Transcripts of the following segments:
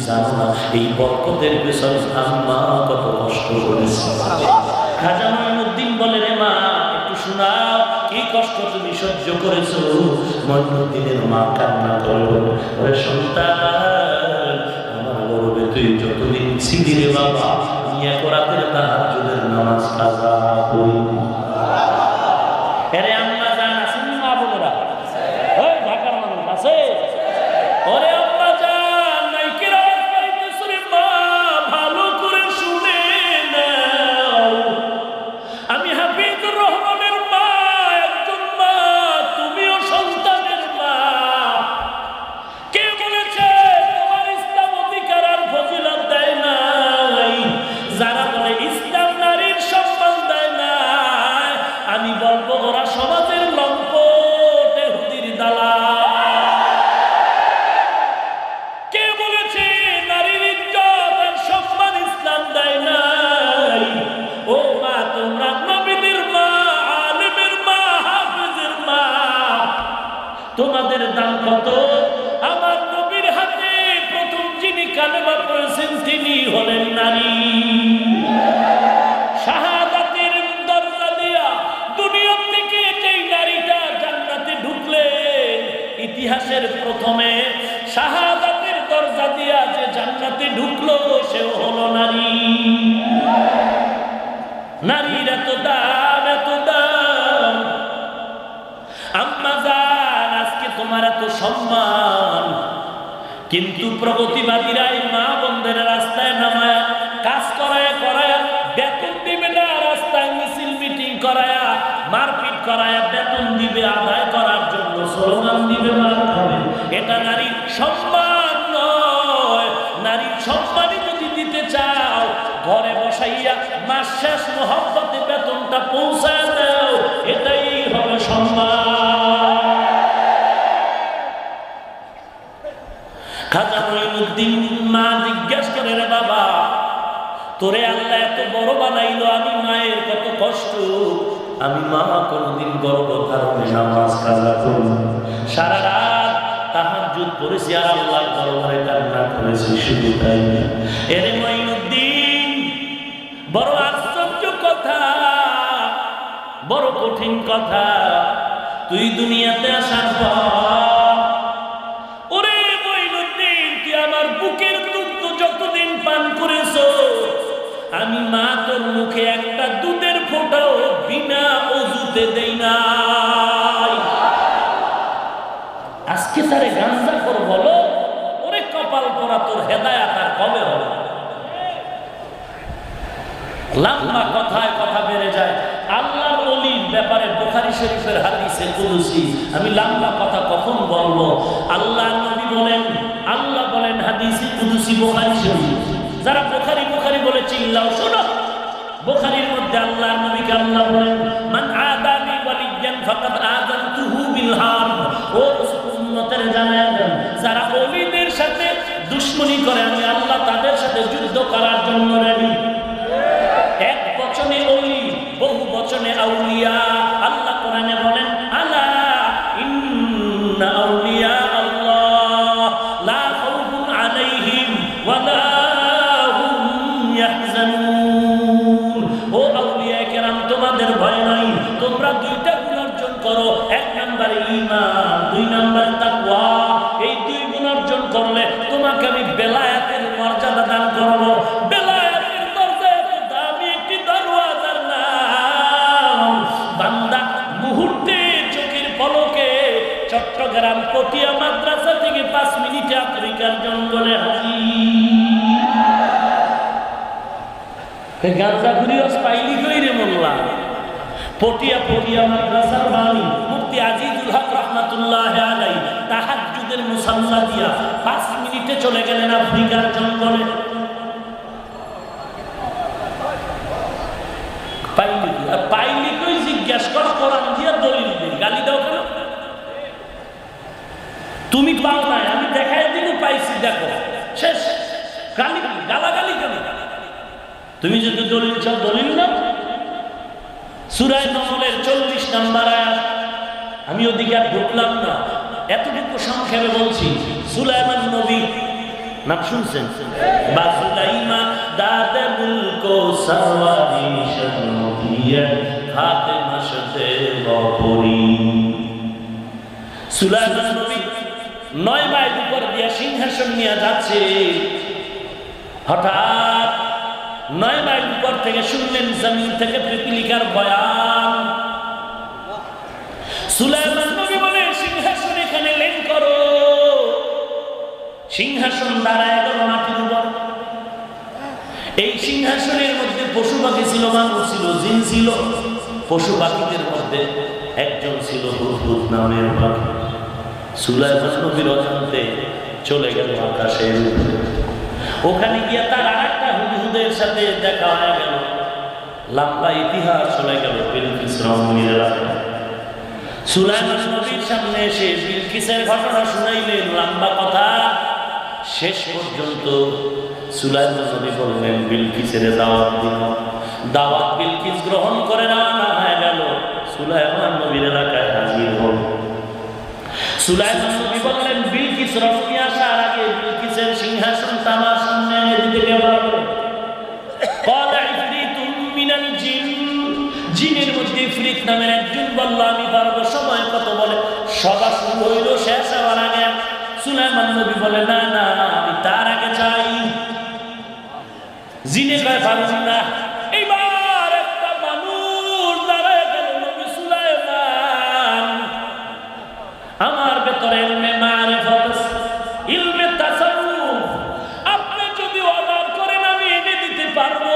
জানো না এই বরকতের পেছনে আম্মা কত কষ্ট করেছে। খাজা মঈনুদ্দিন বলে, রে মা একটু শোনাও, কি কষ্ট তুমি সহ্য করেছো। মঈনুদ্দিনের মা কান্না করলো, ওরে সন্তান, আমার গর্বে তুই যতদিন ছিলি রে বাবা, আমি এক রাতের তাহাজ্জুদের নামাজ কাজা করিনি। এরে আম্মা জান আছেন মা বোনেরা? ওই ঢাকার মানুষ আছে? ওরে আম্মা জান নাই কি রাত পাইতেছ রে মা, ভালো করে শুনে নাও। আমি হাফিজুর রহমানের মা, একজন মা, তুমিও সন্তানের মা। কে বলেছে তোমার ইসলাম অধিকার আর ফজিলত দেয় নাই? যারা বলে ইসলাম নারীর সম্মান দেয় না, আমি বলবো ওরা সমাজের লম্পট ইহুদির দালাল। কে বলেছে নারীর ইজ্জত আর সম্মান ইসলাম দেয় নাই? ও মা, তোমরা নবীদের মা, আলেমের মা, হাফেজের মা, তোমাদের দাম কত? আমার নবীর হাতে প্রথম যিনি কালেমা পড়েছেন তিনি হলেন নারী। শাহাদাতের দরজা দিয়া দুনিয়া থেকে যেই নারীটা জান্নাতে ঢুকলেন, ইতিহাসের প্রথমে শাহাদাতের দরজা দিয়া যে জান্নাতে ঢুকলো সে হলো নারী। নারীর এত দাম, এত দাম। আম্মা জান আজকে তোমার এত সম্মান, কিন্তু প্রগতিবাদীরা এই মা বোনদের রাস্তায় নামায় কাজ করায় করায় বেতন দিবে না, রাস্তায় মিছিল মিটিং করায়া মারপিট করায়া বেতন দিবে আদায় করার জন্য, স্লোগান দিবে, মার খাবে। এটা নারীর সম্মান নয়। নারীর সম্মানই যদি দিতে চাও, ঘরে বসাইয়া মাস শেষ মহব্বতে বেতনটা পৌঁছায় দাও, এটাই হবে সম্মান। খাজা মঈনুদ্দিন মা জিজ্ঞেস করে, রে বাবা, তোরে আল্লাহ এত বড় বানাইলো, আমি মায়ের কত কষ্ট। আমি মা কোনদিন গর্ভধারণে নামাজ কাজা করি, সারা রাত তাহাজ্জুদ পড়েছি আর আল্লাহর দরবারে কান্না করেছি, শুধু তাই না। এরে মঈনুদ্দিন, বড় আশ্চর্য কথা, বড় কঠিন কথা। তুই দুনিয়াতে আসার পর, ওরে মঈনুদ্দিন, তুই আমার বুকের দুধ যতদিন পান করেছো, আমি মা তোর মুখে একটা দুধের ফোঁটাও বিনা ওযুতে দেই নাই। আজকে তারে গাঞ্জা কর বলো, ওরে কপাল পরা, তোর হেদায়াত আর কবে হবে? লম্বা কথায় কথা বেড়ে যায়। আল্লাহর ওলির ব্যাপারে বুখারী শরীফের হাদিসে কুদসি, আমি লম্বা কথা কখন বলবো? আল্লাহর নবী বলেন, আল্লাহ বলেন হাদিসে কুদসি বুখারী শরীফ। যারা বুখারী বুখারী বলে চিল্লাও, শোনো। বুখারীর মধ্যে আল্লাহর নবীকে আল্লাহ বলেন, মান আদানি ওয়ালিয়ান ফাকাদ আযানতুহু বিল হারব। ও উম্মতের জানায়া দেন, যারা ওলিদের সাথে দুশমনি করে আমি আল্লাহ তাদের সাথে যুদ্ধ করার জন্য রেডি। এক বচনে ওলি, বহু বচনে আউলিয়া। আল্লাহ কোরআনে বলেন, আলা ইন্না আউলিয়া আল্লাহ লা খাউফুন আলাইহিম ওয়া লা হুম ইয়াহজানুন। ও আউলিয়া কেরাম, তোমাদের ভয় নাই, তোমরা দুইটা গুণ অর্জন করো। এক নম্বরে ঈমান, দুই নম্বরে তাকওয়া। এই দুই গুণ অর্জন করলে তোমাকে আমি বেলায়েতের মর্যাদা দান করব। বেলায়েতের দরজা এত দামি একটি দরওয়াজার নাম। বান্দা মুহূর্তে চোখের পলকে চট্টগ্রাম পটিয়া মাদ্রাসা থেকে 5 মিনিটে আফ্রিকার জঙ্গলে হাজির। গাঁজা ঘুরিয়স পাইলি কই রে মোল্লা? পটিয়া পটিয়া মাদ্রাসার বাণী মুফতি আজিজুল হক রহমাতুল্লাহ আলাইহি তাহাজ্জুদের মুসাল্লা দিয়া 5 মিনিটে চলে গেলেন আফ্রিকার জঙ্গলে। পাইলি কই জিজ্ঞাসা কর, কোরআন দিয়া দলিল দিই, গালি দাও কেন? তুমি পাও নাই, আমি দেখাই দিব পাইছি, দেখো শেষ। গালি গালাগালি কেন? তুমি যদি দলিল চাও দলিল নাও। সূরা নমলের 40 নম্বর আয়াত। আমি ওদিকে আর ঢুকলাম না, এতটুকু সংক্ষেপে বলছি। সুলাইমান নবী নাম শুনছেন? বাসুলাইমা দাদে মুলকো সাওয়ারি শানুবিয়া হাতে মাসতে বপরি। সুলাইমান নবী 9 মাইল উপর দিয়া সিংহাসন নিয়ে যাচ্ছে। হঠাৎ 9 মাইল উপর থেকে শুনলেন জমিন থেকে পিপিলিকার বয়ান। সুলাইমান নবী বলে, সিংহাসন এখানে লেন করো। সিংহাসন দাঁড়ায় গেল মাটির উপর। এই সিংহাসনের মধ্যে পশু পাখি ছিল, মানুষ ছিল, জিন ছিল। পশু পাখিদের মধ্যে একজন ছিল হুদহুদ নামের পাখি। সুলাইমান নবীর অজান্তে চলে গেল আকাশের উপরে। ওখানে গিয়ে তার আরেকটা হুদহুদের সাথে দেখা হয়ে গেল। লম্বা ইতিহাস চলে গেল বিলকিস রমণীর এলাকায়। সুলাইমান নবীর সামনে এসে বিলকিসের ঘটনা শুনাইলেন, লম্বা কথা। শেষ পর্যন্ত সুলাইমান নবী বললেন, বিলকিসের দাওয়াত দিন। দাওয়াত বিলকিস গ্রহণ করে রওনা হয়ে গেল। সুলাইমান নবীর এলাকায় হাজির হল। সুলাইমান নবী বললেন, বিলকিস রমণী আসার আগে বিলকিসের সিংহাসন আমার সামনে এনে দিতে কে পারবে? ক্বালা ইফরিতুম মিনাল জিন। জিনের মধ্যে ইফরিত নামের একজন বলল, আমি পারবো। সময় কত? বলে সভা শুরু হইল, শেষ হওয়ার আগে। সুলাইমান নবী বলে, না না, আমি তার আগে চাই। জিনে কয়, পারছি না। এইবার একটা মানুষ দাঁড়ায় গেল, নবী সুলাইমান, আমার ভেতরে ইলমে মারিফাত, ইলমে তাসাউফ আপনি যদি অর্ডার করেন আমি এনে দিতে পারবো।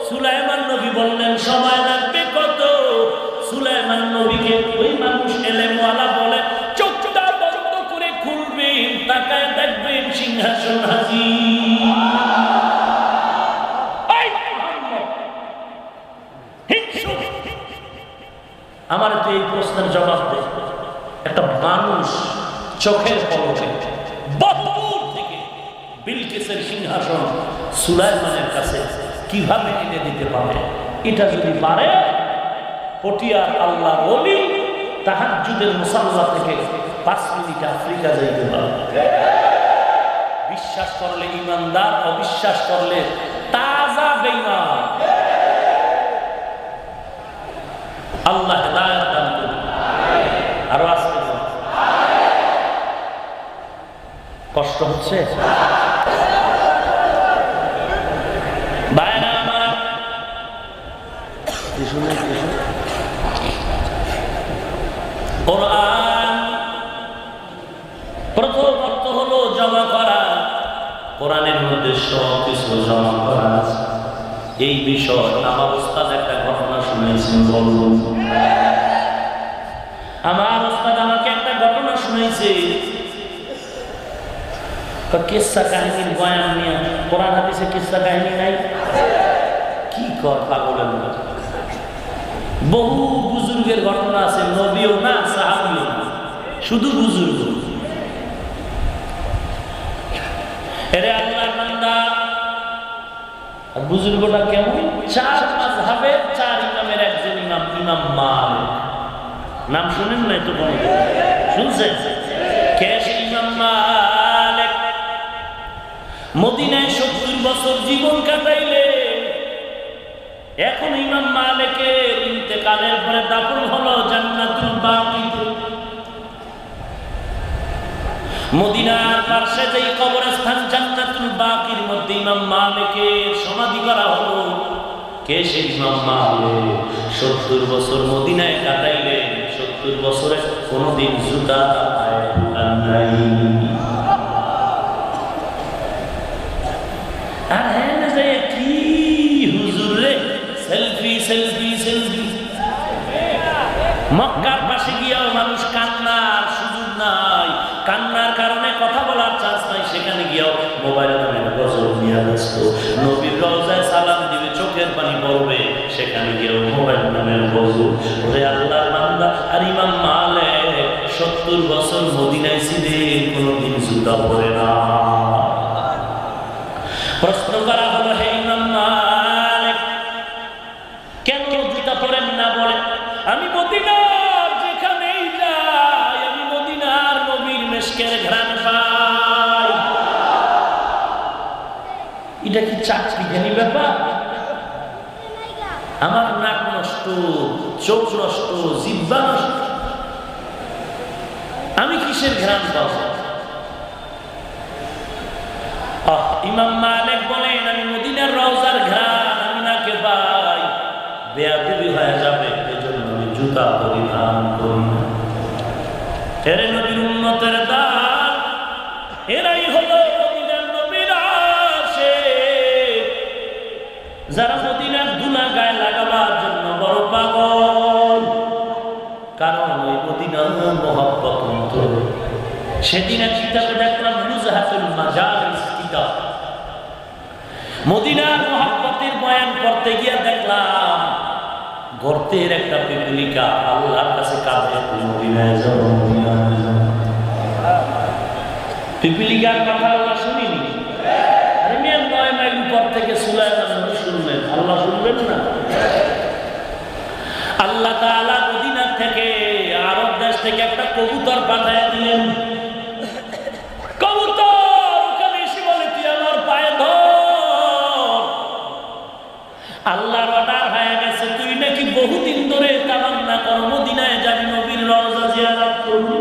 সুলাইমান নবী বললেন, সময় লাগবে কত? সুলাইমান নবীকে ওই মানুষ এলেমওয়ালা বলে, চোখটা বন্ধ করে খুলবেন, তাকায় দেখবেন সিংহাসন হাজির। আমার তো এই প্রশ্নের জবাব দে। একটা মানুষ চোখের পলকে বহুদূর থেকে বিলকিসের সিংহাসন সুলাইমানের কাছে কিভাবে এনে দিতে পারে? এটা যদি পারে, পটিয়ার আল্লাহর ওলি তাহাজ্জুদের মুসাল্লা থেকে 5 মিনিট আফ্রিকা যাইতে পারে। বিশ্বাস করলে ইমানদার, অবিশ্বাস করলে তাজা বেঈমান। আল্লাহ হেদায়েত দান করুন। আরো আসতে কষ্ট হচ্ছে? বাইরে আমার কোরআন প্রথম অর্থ হলো জমা করা। কোরআনের মধ্যে সব কিছু জমা করা আছে। এই বিষয় আমার ওস্তাদ একটা ঘটনা শুনেছেন। বলবো, আমার ওস্তাদ আমাকে একটা ঘটনা শুনেছে। কিসসা কাহিনীর বয়ান নিয়ে কোরআন হাদিসে কিসসা কাহিনী নাই? কি কর পাগলের মতো। বহু বুজুর্গের ঘটনা আছে, নবীও না, সাহাবীও না, শুধু বুজুর্গ। এরে আল্লাহর বান্দা, বুজুর্গটা কেমন? 4 মাযহাবের 4 ইমামের একজন ইমাম, ইমাম মালিক। নাম শুনেন না? তো কোন শুনছেন? কে সেই ইমাম মালিক? মদিনায় 70 বছর জীবন কাটাইলে। এখন ইমাম মালিকের ইন্তেকালের পরে দাফন হলো জান্নাতুল বাকিতে। মদিনার পাশে যেই কবরস্থান জান্নাতুল বাকির মধ্যে ইমাম মালিকের সমাধি করা হলো। কে সেই ইমাম মালিক? 70 বছর মদিনায় কাটাইলেন। 70 বছরে কোনদিন জুতা পায়ে ঢুকান নাই। আর হ্যাঁ যে কি হুজুর রে, সেলফি সেলফি সেলফি। মক্কার পাশে গিয়েও মানুষ কান্নার সুযোগ নাই, কান্নার কারণে কথা বলার চান্স নাই। সেখানে গিয়েও মোবাইল নামের গজল নিয়ে ব্যস্ত। নবীর রওজায় সালাম দিবে, চোখের পানি পড়বে, সেখানে গিয়েও মোবাইল নামের গজল। ওরে আল্লাহর বান্দা। আর ইমাম মালিক 70 বছর মদিনায় ছিলেন, কোনদিন জুতা পরে না। প্রশ্ন করা হলো, হে ইমাম মালিক, কেন জুতা পরেন না? বলে, আমি মদিনার যেখানেই যাই, আমি মদিনার নবীর মেশকের ঘ্রাণ পাই। এটা কি চাকরি জ্ঞানী ব্যাপার? আমার নাক নষ্ট, চোখ নষ্ট, জিহ্বা নষ্ট, আমি কিসের ঘ্রাণ পাবো? ইমাম মালিক বলেন, আমি মদিনার রওজার ঘ্রাণ আমি নাকে পাই, বেয়াদবি হয়ে যাবে, এজন্য আমি জুতা পরিধান করি না। এরে নবীর উম্মতের দান, এরাই হলো মদিনার নবীর আশিক, যারা মদিনার দুলা গায়ে লাগাবার জন্য বড় পাগল। কারণ ওই মদিনার মহব্বত অন্তরে। সেদিন এক কিতাবে দেখলাম, নুজহাতুল মাজালিস কিতাব, মদিনার মহব্বতের বয়ান করতে গিয়ে দেখলাম গর্তের একটা পিপিলিকা আল্লাহর কাছে কাঁদে, মদিনায় যাও, মদিনায় যাও। পিপিলিকার কথা আল্লাহ শুনিনি? আরে মিয়া 9 মাইল উপর থেকে সুলাইমান নবী শুনলেন, আল্লাহ শুনবেন না? আল্লাহ তাআলা মদিনা থেকে, আরব দেশ থেকে একটা কবুতর পাঠিয়ে দিলেন। কবুতর ওখানে এসে বলে, তুই আমার পায়ে ধর, আল্লাহর অর্ডার হয়ে গেছে, তুই নাকি বহুদিন ধরে তামান্না কর মদিনায় যাবি, নবীর রওজা জিয়ারত করবি,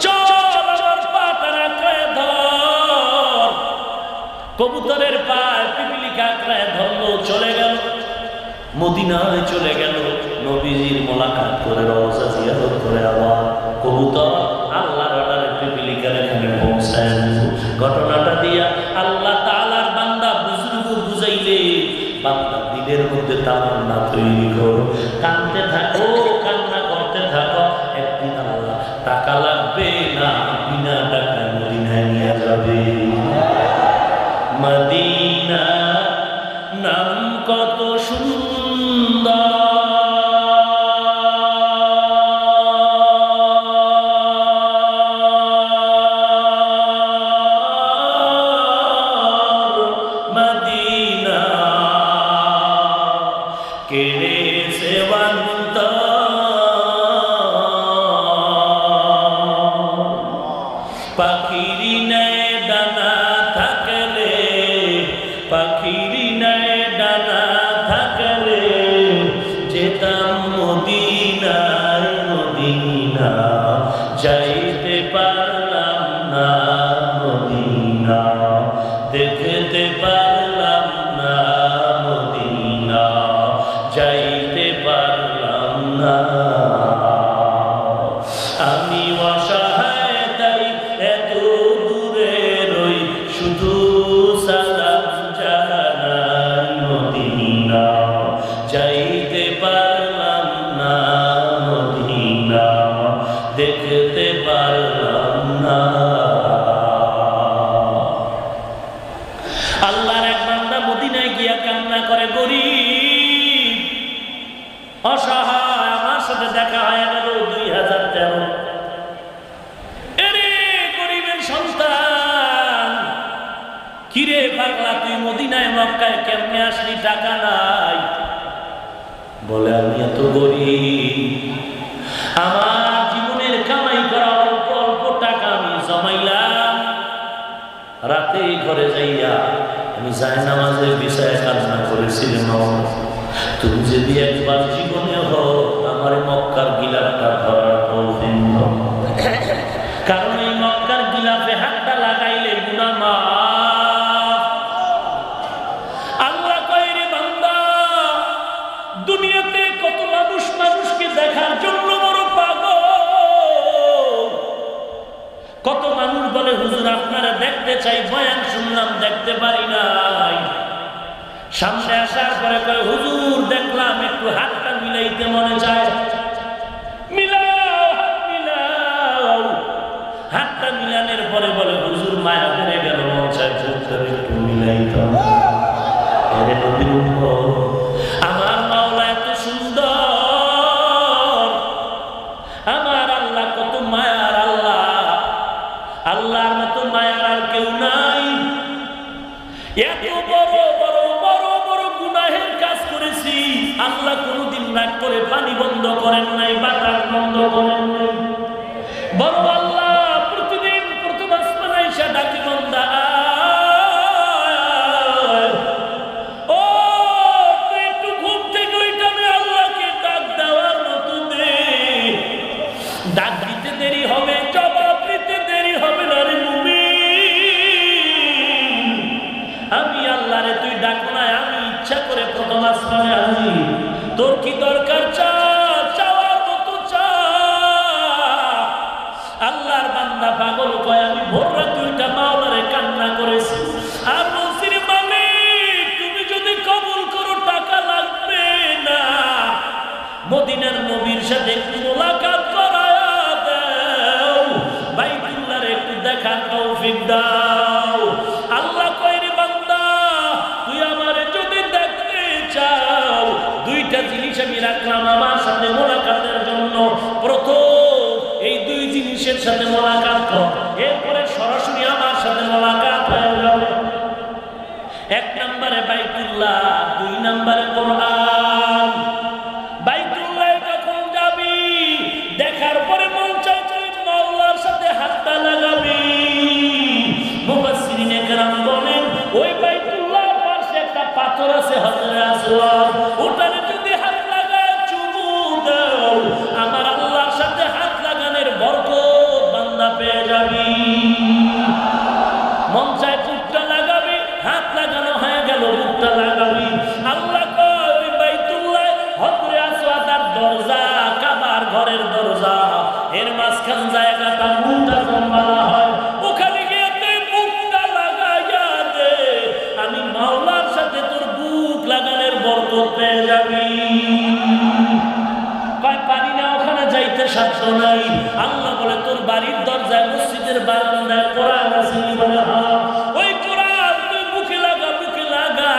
চল আমার পাটা আঁকড়ে ধর। কবুতরের পায়ে পিপিলিকা আঁকড়ে ধরলো, চলে গেল, মদিনায় চলে গেল, নবীজির মোলাকাত করে রওজা জিয়ারত করে আবার কবুতর আল্লাহর অর্ডারে পিপিলিকার এখানে পৌঁছায়। ঘটনাটা দিয়া আল্লাহ তাআলার বান্দা বুজুর্গ বুঝাইলে, বান্দা দিলের মধ্যে তামান্না তৈরি করো, কাঁদতে থাকো, কান্না করতে থাকো, একদিন আল্লাহ টাকা লাগবে না, বিনা টাকায় মদিনায় নিয়ে যাবে। মদিনা নাম কত সুন্দর, মদিনা কেড়ে সেবন্ত, পাখিরি নেয় ডানা থাকলে, পাখিরি নেয় ডানা থাকলে, যেতাম মদিনায়, মদিনা যাইতে পারলাম না, মদিনা দেখতে পারলাম না, মদিনা যাইতে পারলাম না। আমি অসহায় তাই এত দূরে রই, শুধু সালাম জানাই, মদিনা যাইতে পারলাম না, মদিনা দেখতে পারলাম না। আল্লাহর এক বান্দা মদিনায় গিয়া কান্না করে, গরিব অসহায়, আমার সাথে দেখা হয়ে গেল 2013। এরে গরিবের সন্তান, কিরে পাগলা, তুই মদিনায় মক্কায় কেমনে আসলি, টাকা নাই? বলে, আমি এত গরিব, আমার জীবনের কামাই করা অল্প অল্প টাকা আমি জমাইলাম, রাতে ঘরে যাইয়া আমি জায়নামাজে বিছায় কান্না করেছিলাম, তুমি যদি একবার জীবনে হও আমার মক্কার গিলাফটা ধরার তৌফিক দাও, কারণ এই মক্কার গিলাফে হাতটা লাগাইলে গুনাহ মাফ। আল্লাহ কয়, রে বান্দা, দুনিয়াতে কত মানুষ মানুষকে দেখার জন্য বড় পাগল, কত মানুষ বলে হুজুর আপনারা দেখতে চাই, বয়ান শুনলাম দেখতে পারি নাই, সামনে আসার পরে কয় হুজুর দেখলাম, একটু হাতটা মিলাইতে মনে চায়, মিলাও হাত মিলাও, হাতটা মিলানোর পরে বলে হুজুর মায়া ধরে গেল, মন চায় একটু মিলাইতাম। আরে নবীর উম্মত, আমার মাওলা এত সুন্দর, আমার আল্লাহ কত মায়ার আল্লাহ, আল্লাহর মতো মায়ার আর কেউ নাই। এত বড় বড় বড় বড় গুনাহের কাজ করেছি, আল্লাহ কোনদিন রাগ করে পানি বন্ধ করেন নাই, বাতাস বন্ধ করেন নাই। বড় আল্লাহ প্রতিদিন প্রথম আসমানে এসে ডাকি, বান্দা আল্লাহরে তুই ডাকো না, আমি ইচ্ছা করে প্রথম আসমানে আসি, তোর কি দরকার চা, চাওয়ার মতো চা। আল্লাহর বান্দা পাগল কয় আমি ভোর রাতে উঠা মাওলারে কান্না করেছি আর বলছি রে মালিক তুমি যদি কবুল করো টাকা লাগবে না, মদিনার নবীর সাথে একটু মোলাকাত করায়া দাও, বাইতুল্লাহর একটু দেখার তৌফিক দাও। আল্লাহ কয় রে বান্দা তুই আমারে যদি দেখতে চাও, দুইটা জিনিস আমি রাখলাম আমার সাথে মোলাকাতের জন্য। প্রথম এই দুই জিনিসের সাথে মোলাকাত কর, এরপরে সরাসরি আমার সাথে মোলাকাত হয়ে যাবে। এক নম্বরে বাইতুল্লাহ, দুই নম্বরে কোরআন। বাইতুল্লাহ যখন যাবি দেখার পরে মন চায় মাওলার সাথে হাতটা লাগাবি। মুফাসসিরিনে কেরাম বলেন ওই বাইতুল্লাহর পাশে একটা পাথর আছে হাজরে আসওয়াদ, ওটারে যদি হাত লাগায় চুমু দাও আমার আল্লাহর সাথে হাত লাগানোর বরকত বান্দা পেয়ে যাবি। মন চায় বুকটা লাগাবি, হাত লাগানো হয়ে গেল বুকটা লাগাবি। আল্লাহ কয় বাইতুল্লাহ হজরে আসওয়াদের দরজা, কাবার ঘরের দরজা, এর মাঝখান জায়গাটা মুনতাজম বলা হয়। ওখানে গিয়ে তুই বুকটা লাগাইয়া দে, আমি মাওলার সাথে তোর বুক লাগানোর বরকত পেয়ে যাবি। কয় পারি না ওখানে যাইতে সাধ্য নাই। আল্লাহ বলে তোর বাড়ির দরজায় মসজিদের বারান্দায় কোরআন আছে, বলে হ্যাঁ ওই কোরআন তুই বুকে লাগা, বুকে লাগা।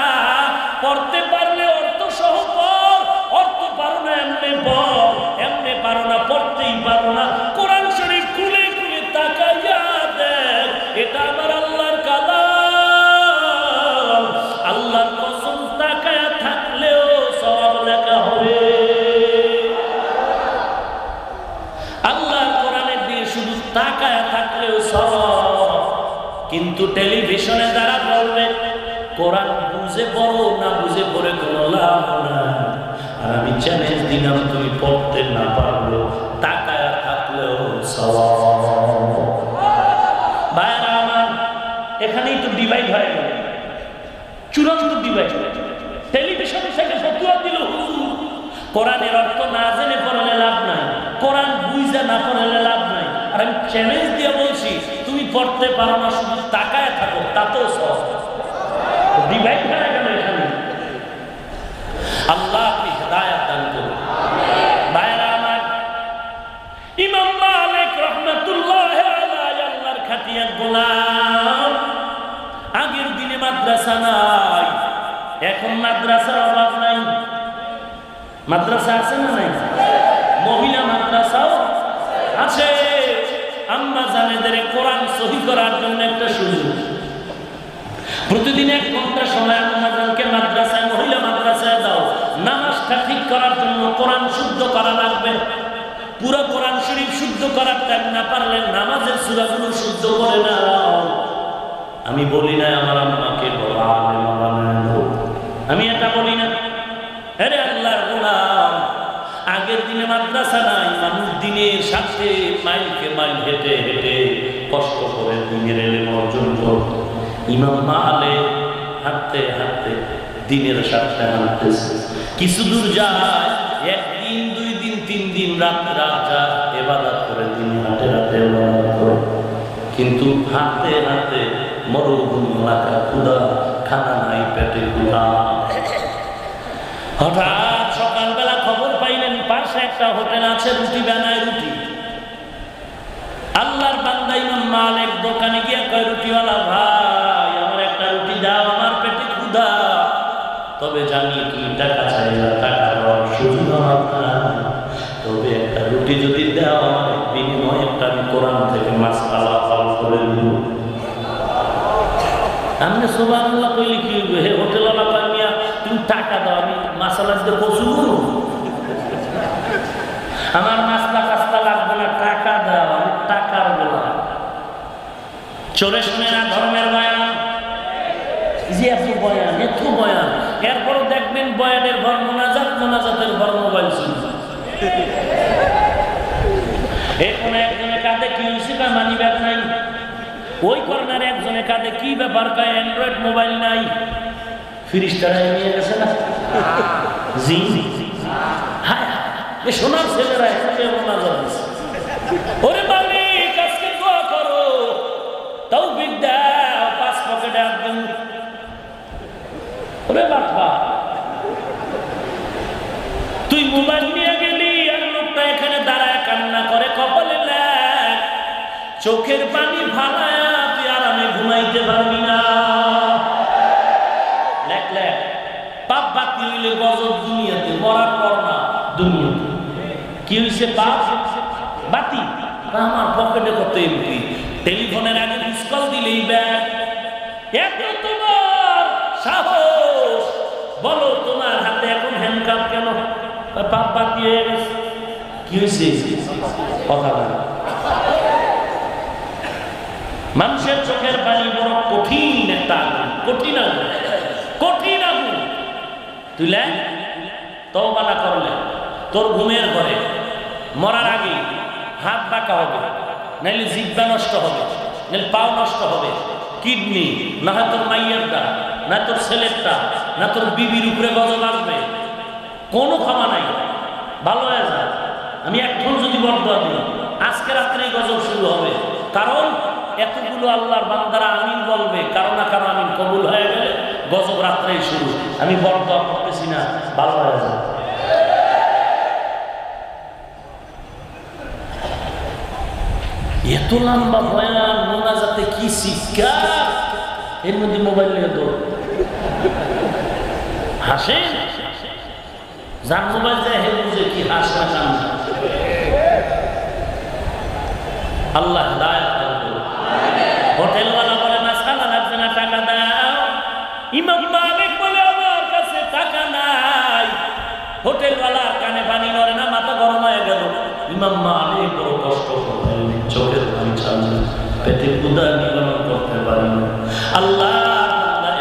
পড়তে পারলে অর্থ সহ পড়, অর্থ পারো না এমনি পড়, এমনি পারো না পড়তেই পারো না, কোরআন শরীফ খুলে খুলে তাকাইয়া দেখ, এটা আমার আল্লাহর কালাম। আল্লাহর কসম তাকায়া থাকলেও সওয়াব লেখা হবে। আল্লাহর কোরআনের দিয়ে শুধু তাকায়া থাকলেও সওয়াব, কিন্তু টেলিভিশনে যারা বলবে কোরআন বুঝে পড়ো না বুঝে পড়ে কোনো লাভ নাই। আর আমি চ্যালেঞ্জ দিলাম তুমি পড়তে না পারলেও তাকায়া থাকলেও সওয়াব। ভাইরা আমার এখানেই তো ডিভাইড হয়ে গেল, চূড়ান্ত ডিভাইড। টেলিভিশনে থেকে ফতোয়া দিল হুজুর কোরআনের অর্থ না জেনে পড়লে লাভ নাই, কোরআন বুঝে না পড়লে লাভ নাই। আর আমি চ্যালেঞ্জ দিয়ে বলছি তুমি পড়তে পারো না শুধু তাকায় থাকো, তাতেও সওয়াব। ডিভাইড হয়ে গেল এখানে। আল্লাহ আপনি হেদায়েত দান করুন। ভাইরা আমার ইমাম মালিক রাহমাতুল্লাহি আলাইহি আল্লাহর খাটিয়া গোলাম। আগের দিনে মাদ্রাসা নাই, এখন মাদ্রাসার অভাব নাই। মাদ্রাসা আছে না নাই? মহিলা মাদ্রাসাও আছে। আম্মা জানেদের কোরআন সহি করার জন্য একটা সুযোগ, প্রতিদিন 1 ঘন্টা সময় আম্মা জানকে মাদ্রাসায়, মহিলা মাদ্রাসায় দাও। নামাজটা ঠিক করার জন্য কোরআন শুদ্ধ করা লাগবে। পুরো কোরআন শরীফ শুদ্ধ করার টাইম না পারলে নামাজের সূরাগুলো শুদ্ধ করে নাও। আমি বলি না আমার আম্মাকে বলো আলেম বানানো, আমি এটা বলি না। আরে আল্লাহর গোলাম, আগের দিনে মাদ্রাসা নাই, মানুষ দিনের সাথে মাইলকে মাইল হেঁটে হেঁটে কষ্ট করে দিনের এলেম অর্জন করত। ইমাম মালিক হাঁটতে হাঁটতে দিনের সাথে হাঁটতেছে, কিছু দূর যায়, 1 দিন 2 দিন 3 দিন রাত রাত যায় ইবাদত করে, দিন হাঁটে হাঁটে ইবাদত করে। কিন্তু হাঁটতে হাঁটতে মরুভূমি এলাকা, ক্ষুধা, খানা নাই পেটে, ক্ষুধা। হঠাৎ সকালবেলা খবর পাইলেন পাশে একটা হোটেল আছে, রুটি বানায়, রুটি। আল্লাহর বান্দা ইমাম মালিক দোকানে গিয়ে কয় রুটিওয়ালা ভাই আমার একটা রুটি দাও, আমার পেটে ক্ষুধা। তবে জানি তুমি টাকা চাইলা, টাকা দেওয়ার সুযোগ আমার নাই, তবে একটা রুটি যদি দাও আমার বিনিময়ে একটা আমি কোরআন থেকে মাসআলা হল করে দিব। আমি সুবহানাল্লাহ কইলি কি হে হোটেলওয়ালা পাইয়া তুমি টাকা দাও, আমি মাসালা দিতে কসু করব? আমার মাসলা কাসলা লাগবে না, টাকা দাও, আমি টাকার গোলাম। চলে শুনে না ধর্মের বয়ান, যে এত বয়ান, এত বয়ান, এরপর দেখবেন বয়ানের ঘর মোনাজাত, মোনাজাতের ঘর মোবাইল শুনছে। এখন একজনের কাঁধে কি হয়েছে কা মানি ব্যাগ নাই, ওই কর্নারে একজনের কাঁধে কি ব্যাপার কা অ্যান্ড্রয়েড মোবাইল নাই। ফিরিস্তারা নিয়ে গেছে না জি হ্যাঁ সোনার ছেলেরা নাজার দিচ্ছে ওরে মালিক আজকে দোয়া করো তৌফিক দাও 5 পকেটে একদম ওরে বাবা তুই মোবাইল নিয়ে গেলি আর লোকটা এখানে দাঁড়ায় কান্না করে কপালে লেখ চোখের পানি ভালায়া তুই আরামে ঘুমাইতে পারবি না লেখ লেখ পাপ বাতি হইলে গজব দুনিয়াতে মরার পর না দুনিয়াতে কি হইছে পাপ বাতি আমার পকেটে কত এমপি টেলিফোনের আগে মিস কল দিলেই ব্যাগ এত তোমার সাহস বলো তোমার হাতে এখন হ্যান্ডকাপ কেন পাপ বাতি হয়ে গেছে কি হয়েছে কথা বলে মানুষের চোখের পানি বড় কঠিন একটা আগুন কঠিন আগুন কঠিন আগুন তুই তওবা না করলে তোর ঘুমের ঘরে মরার আগে হাত বাঁকা হবে নাইলে জিহ্বা নষ্ট হবে নাইলে পাও নষ্ট হবে কিডনি না হয় তোর মাইয়েরটা না তোর ছেলেরটা না তোর বিবির উপরে গজব আসবে কোনো ক্ষমা নাই ভালো হয়ে যায় আমি এখন যদি বর্দোয়া দিই আজকে রাত্রে গজব শুরু হবে কারণ এতগুলো আল্লাহর বান্দারা আমিন বলবে কারো না কারো আমিন কবুল হয়ে গেলে গজব রাত্রেই শুরু আমি বর্দোয়া করতেছি না ভালো হয়ে যায় এত লম্বা বয়ান মোনাজাতে কি শিক্ষা এর মধ্যে মোবাইল নিয়ে দৌড় হাসে যার মোবাইল যায় হে বুঝে কি হাস না কান আল্লাহ হোটেলওয়ালা বলে না সালা লাগছে না টাকা দাও ইমাম মালিক বলে আমার কাছে টাকা নাই হোটেলওয়ালা কানে পানি নড়ে না মাথা গরম হয়ে গেল ইমাম মালিক বড় কষ্ট করলেন চোখের পানি ছাড়লেন পেটে ক্ষুধা নিবারণ করতে পারেন আল্লাহ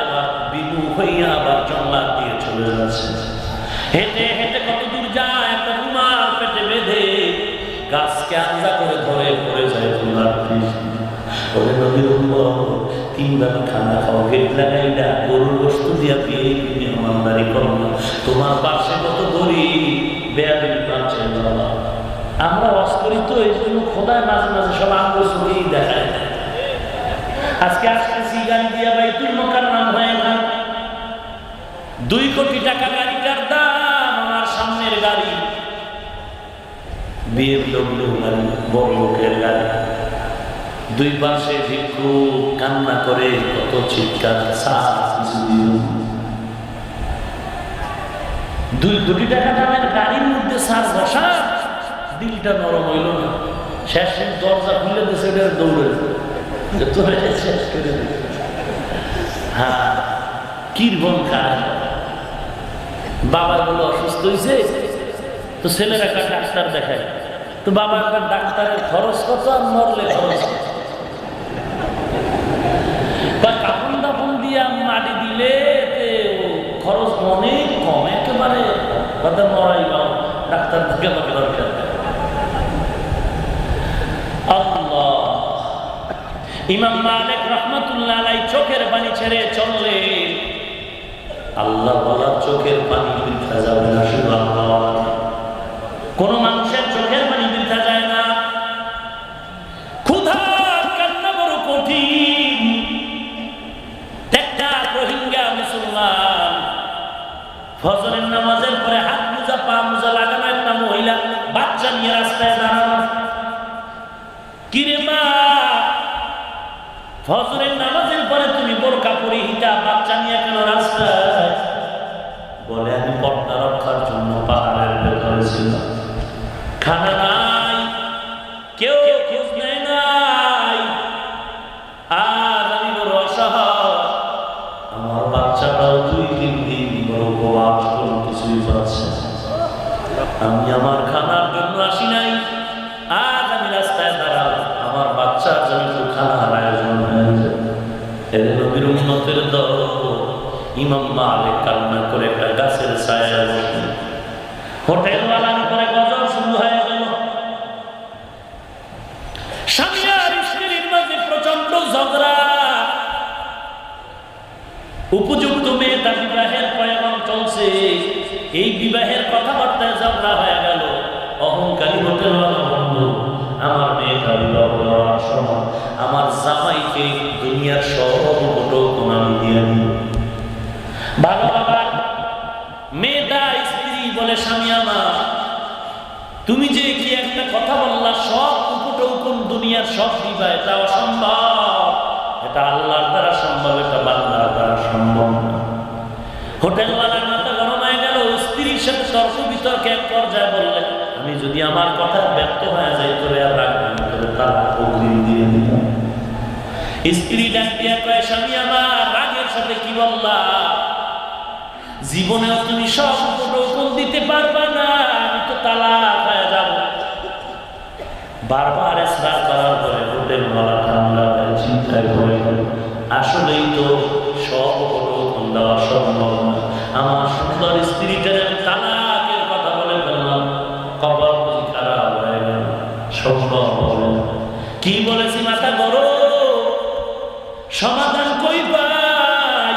এবার বিমুখ হইয়া আবার জঙ্গলাত দিয়ে চলে যাচ্ছে হেঁটে হেঁটে কত দূর যায় একটা রুমাল পেটে বেঁধে গাছকে আঞ্জা করে ধরে পড়ে যায় রুমাল ওরে নবীর উম্মত 3 বেলা খানা খাও গেট লাগাইলা গরুর গোশত দিয়া পেয়ে মেহমানদারি করো না তোমার পাশে কত গরিব বেয়াদবি পাচ্ছে বাবা আমরা ওয়াজ করি তো এই জন্য খোদায় মাঝে মাঝে সব আঙ্গুল চোখেই দেখায় আজকে আসতেছি গাড়ি দিয়া বাইতুল মুকাররম হয়ে না 2 কোটি টাকা গাড়িটার দাম আমার সামনের গাড়ি BMW গাড়ি বড় লোকের গাড়ি 2 পাশে ভিক্ষু কান্না করে কত চিৎকার 2 কোটি টাকা দামের গাড়ির মধ্যে সার বসা দিলটা নরম হইল না শেষ দরজা খুলে দিয়েছে দৌড়ে শেষ করে হ্যাঁ কিরবন খায় বাবা গুলো অসুস্থ হয়েছে তো ছেলেরা একটা ডাক্তার দেখায় তো বাবা একটা ডাক্তারের খরচ কত আর মরলে খরচ বা কাপড় দাপন দিয়ে মাটি দিলে খরচ অনেক কম একেবারে মরাই বা ডাক্তার দিকে আমাকে দরকার আল্লাহ ইমাম মালিক রাহমাতুল্লাহ আলাইহি চোখের পানি ছেড়ে চললে আল্লাহ বলার চোখের পানি বৃথা যাবে না শুধু আল্লাহ কোন মানুষের চোখের পানি বৃথা যায় না ক্ষুধা কান্না বড় কঠিন একটা রোহিঙ্গা মুসলমান ফজরের নামাজের পরে হাত মোজা পা মোজা লাগানো একটা মহিলা বাচ্চা নিয়ে রাস্তায় দাঁড়ানো কিরে মা ফজরের নামাজের পরে তুমি বোরকা পরে হিজাব বাচ্চা নিয়ে কেন রাস্তায় বলে আমি পর্দা রক্ষার জন্য পাহাড়ের ভেতরে ছিলাম খানা নাই কেউ খোঁজ নেয় নাই আর আমি বড় অসহায় আমার বাচ্চাটাও 2-3 দিন বড় উপবাস কোনো কিছুই পাচ্ছে আমি আমার খানার জন্য আসি নাই আজ আমি রাস্তায় দাঁড়াবো আমার বাচ্চার জন্য খানার আয়োজন হয়েছে এর নবীর উম্মতের দল ইমাম মালিক কান্না করে একটা গাছের ছায়ায় বসলেন হোটেলওয়ালার উপরে গজব শুরু হয়ে গেল স্বামী আর স্ত্রীর মাঝে প্রচন্ড ঝগড়া উপযুক্ত মেয়েটা বিবাহের পয়গাম চলছে, এই বিবাহের কথাবার্তায় ঝগড়া হয়ে গেল। অহংকারী হোটেলওয়ালা বন্ধু, আমার মেয়েটা বিবাহ দেওয়ার সময় আমার জামাইকে দুনিয়ার সব উপটোকন আমি দিয়ে দিব। ভালো বাবা, মেয়েটা স্ত্রী বলে, স্বামী আমার, তুমি যে কি একটা কথা বললা, সব উপটোকন দুনিয়ার সব দিবা, এটা অসম্ভব। এটা আল্লাহর দ্বারা সম্ভব, এটা বান্দার দ্বারা সম্ভব না। হোটেলওয়ালার মাথা গরম হয়ে গেল। স্ত্রীর সাথে তর্ক বিতর্কে এক পর্যায়ে বললেন, আমি যদি আমার কথা ব্যর্থ হয়ে যাই তোরে আর রাখবেন, তোরে তার অগ্রিম দিয়ে দিলাম। স্ত্রী ডাক দিয়া কয়, স্বামী আমার, রাগের সাথে কি বললা? জীবনেও তুমি সব উপটোকন দিতে পারবা না, আমি তো তালাক হয়ে যাব। বারবার ইসরার করার পরে হোটেলওয়ালা ঠান্ডা হয়ে চিন্তায় পড়ে গেল, আসলেই তো সব উপটোকন দেওয়া সম্ভব না। আমার সুন্দর স্ত্রীটার আমি তালাকের কথা বলে ফেললাম, কপাল বুঝি খারাপ হয়ে গেল, সম্ভব হবে না। কি বলেছি মাথা গরম, সমাধান কই পাই?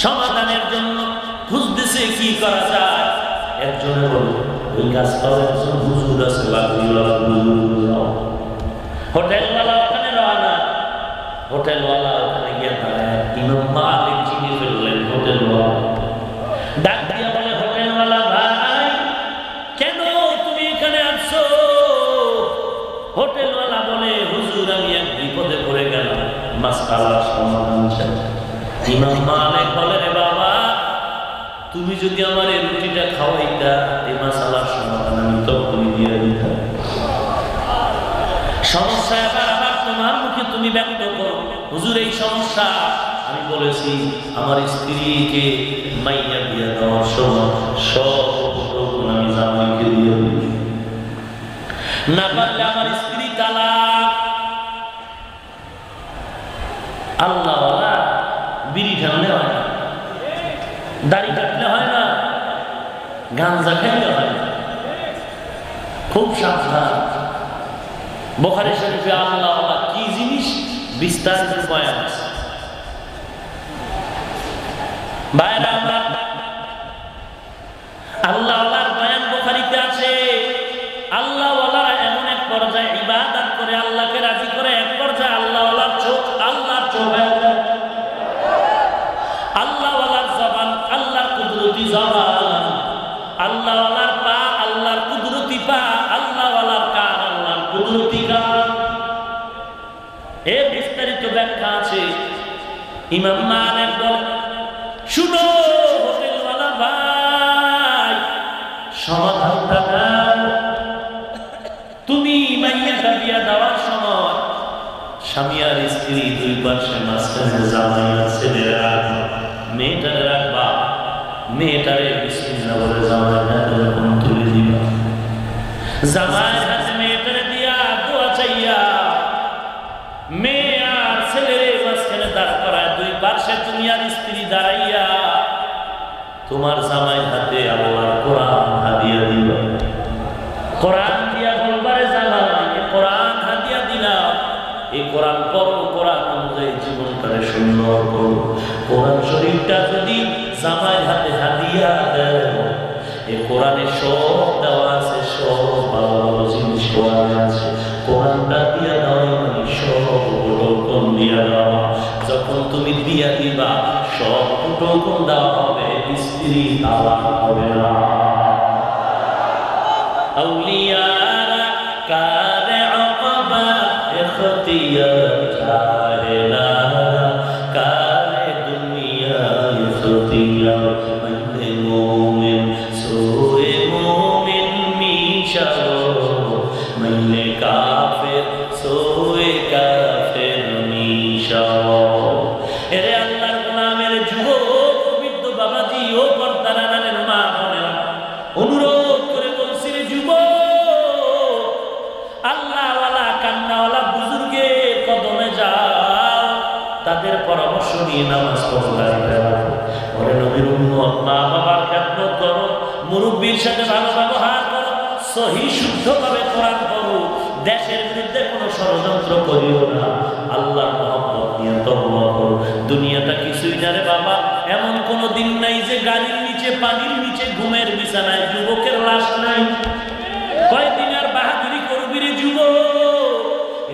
সমাধানের জন্য খুঁজতেছে কি করা যায়। একজনে বলে, ওই গাছপালা একজন হুজুর আছে, বাগুড়িওয়ালা হুজুর। হোটেলওয়ালা ওখানে রওনা। হোটেলওয়ালা ওখানে গিয়ে দাঁড়ায়, ইমাম মালিক চিনে ফেললেন হোটেলওয়ালা। ডাক দিয়া বলে, হোটেলওয়ালা ভাই, কেন তুমি এখানে আসছো? হোটেলওয়ালা বলে, হুজুর আমি এক বিপদে পড়ে গেলাম, মাসআলার সমাধান চাই। ইমাম মালিক বলে, রে বাবা, তুমি যদি আমার এই রুটিটা খাওয়াইতা, এই মাসআলার সমাধান আমি তখনই দিয়ে দিতাম। সমস্যা এবার আবার তোমার মুখে তুমি ব্যক্ত করো, হুজুর এই সমস্যা। আমি বলেছি আমার স্ত্রীকে মাইয়া দিয়ে দেওয়ার সময় সব উপটোকন আমি জামাইকে দিয়ে দিই, না পারলে আমার স্ত্রী তালাক। আল্লাহওয়ালা বিড়ি ঢাললে হয় না, দাড়ি কাটলে হয় না, গাঁজা খাইলে হয় না। খুব সাবধান। বুখারী শরীফে আল্লাহওয়ালা কি জিনিস বিস্তারিত বয়ান আছে। ভাইরা আমার, আল্লাহওয়ালার বয়ান বুখারীতে আছে। আল্লাহওয়ালারা এমন এক পর্যায়ে ইবাদত করে, আল্লাহকে রাজি করে, এক পর্যায়ে আল্লাহওয়ালার চোখ আল্লাহর চোখ হয়ে যায়। আল্লাহওয়ালার জবান আল্লাহর কুদরতি জবান, আল্লাহওয়ালার পা আল্লাহর কুদরতি পা, আল্লাহওয়ালার কান আল্লাহর কুদরতি কান। এর বিস্তারিত ব্যাখ্যা আছে। ইমাম মালিক বলেন, শুনো হোটেলওয়ালা ভাই, সমাধানটা দাও। তুমি মাইয়াটা বিয়া দেওয়ার সময় স্বামী আর স্ত্রী দুই পাশে মাঝখানে জামাই আর ছেলেরা রাখবা, মেয়েটারে রাখবা। মেয়েটারে বিসমিল্লাহ বলে জামাই হাতে যখন তুলে দিবা, জামাই হাতে মেয়েটারে দিয়া দোয়া চাইয়া, মেয়ে আর ছেলেরে মাঝখানে দাঁড় করায়, দুই পাশে তুমি আর স্ত্রী দাঁড়াইয়া তোমার জামাই হাতে আল্লাহর কোরআন হাদিয়া দিবা। কোরআন দিয়া বলবারে জামাই, কোরআন হাদিয়া দিলাম, এই কোরআন পড়ো, কোরআন অনুযায়ী জীবনটারে সুন্দর করো। কোরআন শরীফটা যদি জামাইয়ের হাতে হাদিয়া দেয়, এই কোরআনে সব দেওয়া আছে, সব ভালো ভালো জিনিস কোরআনে আছে। কোরআনটা দিয়া দেওয়া মানে সব উপটোকন দিয়া দেওয়া। যখন তুমি দিয়া দিবা, সব উপটোকন দেওয়া হবে, স্ত্রী তালাক হবে না। আউলিয়ারা কারে আকাবা ইখতিয়ার জাহেলা, কারে দুনিয়া ইখতিয়ার, মানে মুমিন সোয়ে মুমিন মিশাও, মানে কাফের সোয়ে কাফের মিশাও। এরে আল্লাহর গোলামের যুবক, বৃদ্ধ বাবাজি ও পর্দার আড়ালের মা বোনেরা, অনুরোধ করে বলছি রে যুবক, আল্লাহওয়ালা কান্নাওয়ালা বুজুর্গের কদমে যাও, তাদের পরামর্শ নিয়ে নামাজ পড়তে ওরে নবীর উম্মত, মা বাবার খেদমত করো, মুরব্বীর সাথে ভালো ব্যবহার করো, সহি শুদ্ধভাবে কোরআন পড়ো, দেশের বিরুদ্ধে কোনো ষড়যন্ত্র করিও না, আল্লাহর মহব্বত নিয়ে তওবা করো। দুনিয়াটা কি গাড়ির নিচে, পানির নিচে, ঘুমের বিছানায় যুবকের লাশ নাই। কয়দিন আর বাহাদুরি করবি রে যুবক?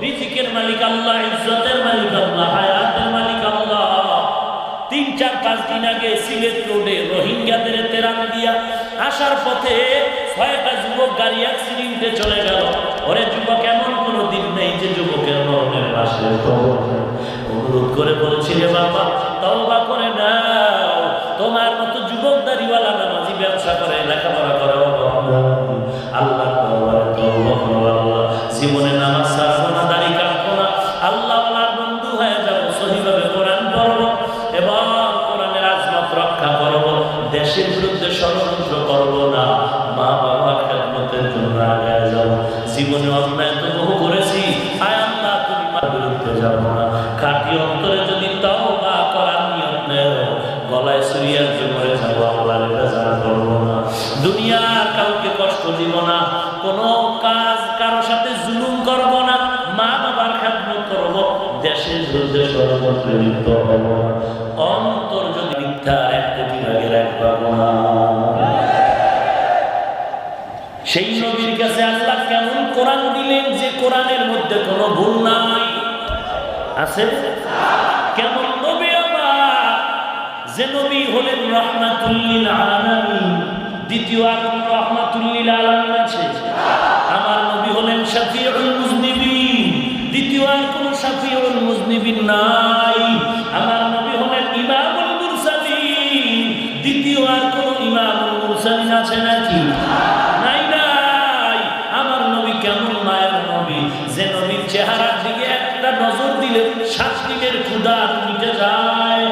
রিজিকের মালিক আল্লাহ, ইজ্জতের মালিক আল্লাহ, হায়াতের মালিক আল্লাহ। 3-4-5 দিন আগে সিলেট রোডে রোহিঙ্গাদের তেরান দিয়া আসার পথে 6টা যুবক গাড়ি অ্যাক্সিডেন্টে চলে গেল। ওরে যুবক, এমন কোনো দিন নেই যে যুবকের মরণের পাশে অনুরোধ করে বলছি রে বাবা, তওবা করে নাও। তোমার মতো যুবক দাড়িওয়ালা নামাজি ব্যবসা করে, লেখাপড়া করে, আল্লাহ তওবা করো। আল্লাহ জীবনে নামাজ ছাড়বো না, দাড়ি কাটবো না, আল্লাহ আল্লাহর বন্ধু হয়ে যাবো, সহিভাবে কোরআন পড়বো এবং কোরআনের আজমত রক্ষা করবো, দেশের বিরুদ্ধে ষড়যন্ত্র করবো না, মা বাবার খেদমতের জন্য আগে যাবো। জীবনে অন্যায় তো বহু করেছি, আয় আল্লাহ তুমি মার বিরুদ্ধে যাবো না। খাঁটি অন্তরে যদি তওবা করার নিয়ত নেও, গলায় সুরিয়ার জমরে যাবো, আল্লাহর কাছে করবো না। দুনিয়ার কাউকে কষ্ট দিব না, কোনো কাজ কারো সাথে জুলুম করব না, মা বাবার খেদমত করব, দেশের বিরুদ্ধে ষড়যন্ত্রে লিপ্ত হব না। অন্তর যদি মিথ্যার 1 কোটি ভাগের 1 ভাগ না। সেই নবীর কাছে আল্লাহ কেমন কোরআন দিলেন যে কোরআনের মধ্যে কোনো ভুল নাই, আছে? কেমন নবী আমার, যে নবী হলেন রাহমাতুল লিল আলামিন। দ্বিতীয় আর কোন রাহমাতুল লিল আলামিন আছে? আমার নবী হলেন শাফিউল মুজনিবিন, দ্বিতীয় আর কোন শাফিউল মুজনিবিন নাই। আমার নবী হলেন ইমামুল মুরসালিন, দ্বিতীয় আর কোন ইমামুল মুরসালিন আছে নাকি? নাই নাই। আমার নবী কেমন মায়ের নবী, যে নবীর চেহারার দিকে একটা নজর দিলে 7 দিনের ক্ষুধা মিটে যায়।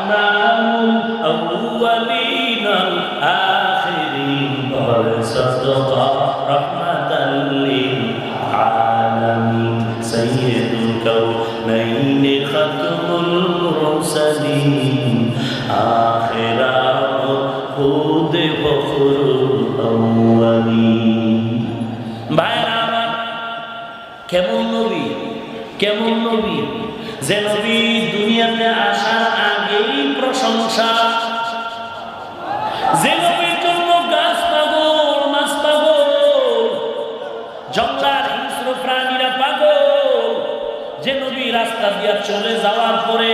ইমামুল আউয়ালিন আল আখিরিন সাদাকা রাহমাতাল লিল আলামিন সাইয়্যিদুল কাউনাইন খাতমুল মুরসালিন আখিরাত খুদ ফখরুল আউয়ালিন। ভাইরা আমার, কেমন নবী, কেমন নবী, যে নবী দুনিয়াতে আসার আগেই প্রশংসা, যে নবীর জন্য গাছ পাগল, মাছ পাগল, জঙ্গলার হিংস্র প্রাণীরা পাগল, যে নবী রাস্তা দিয়া চলে যাওয়ার পরে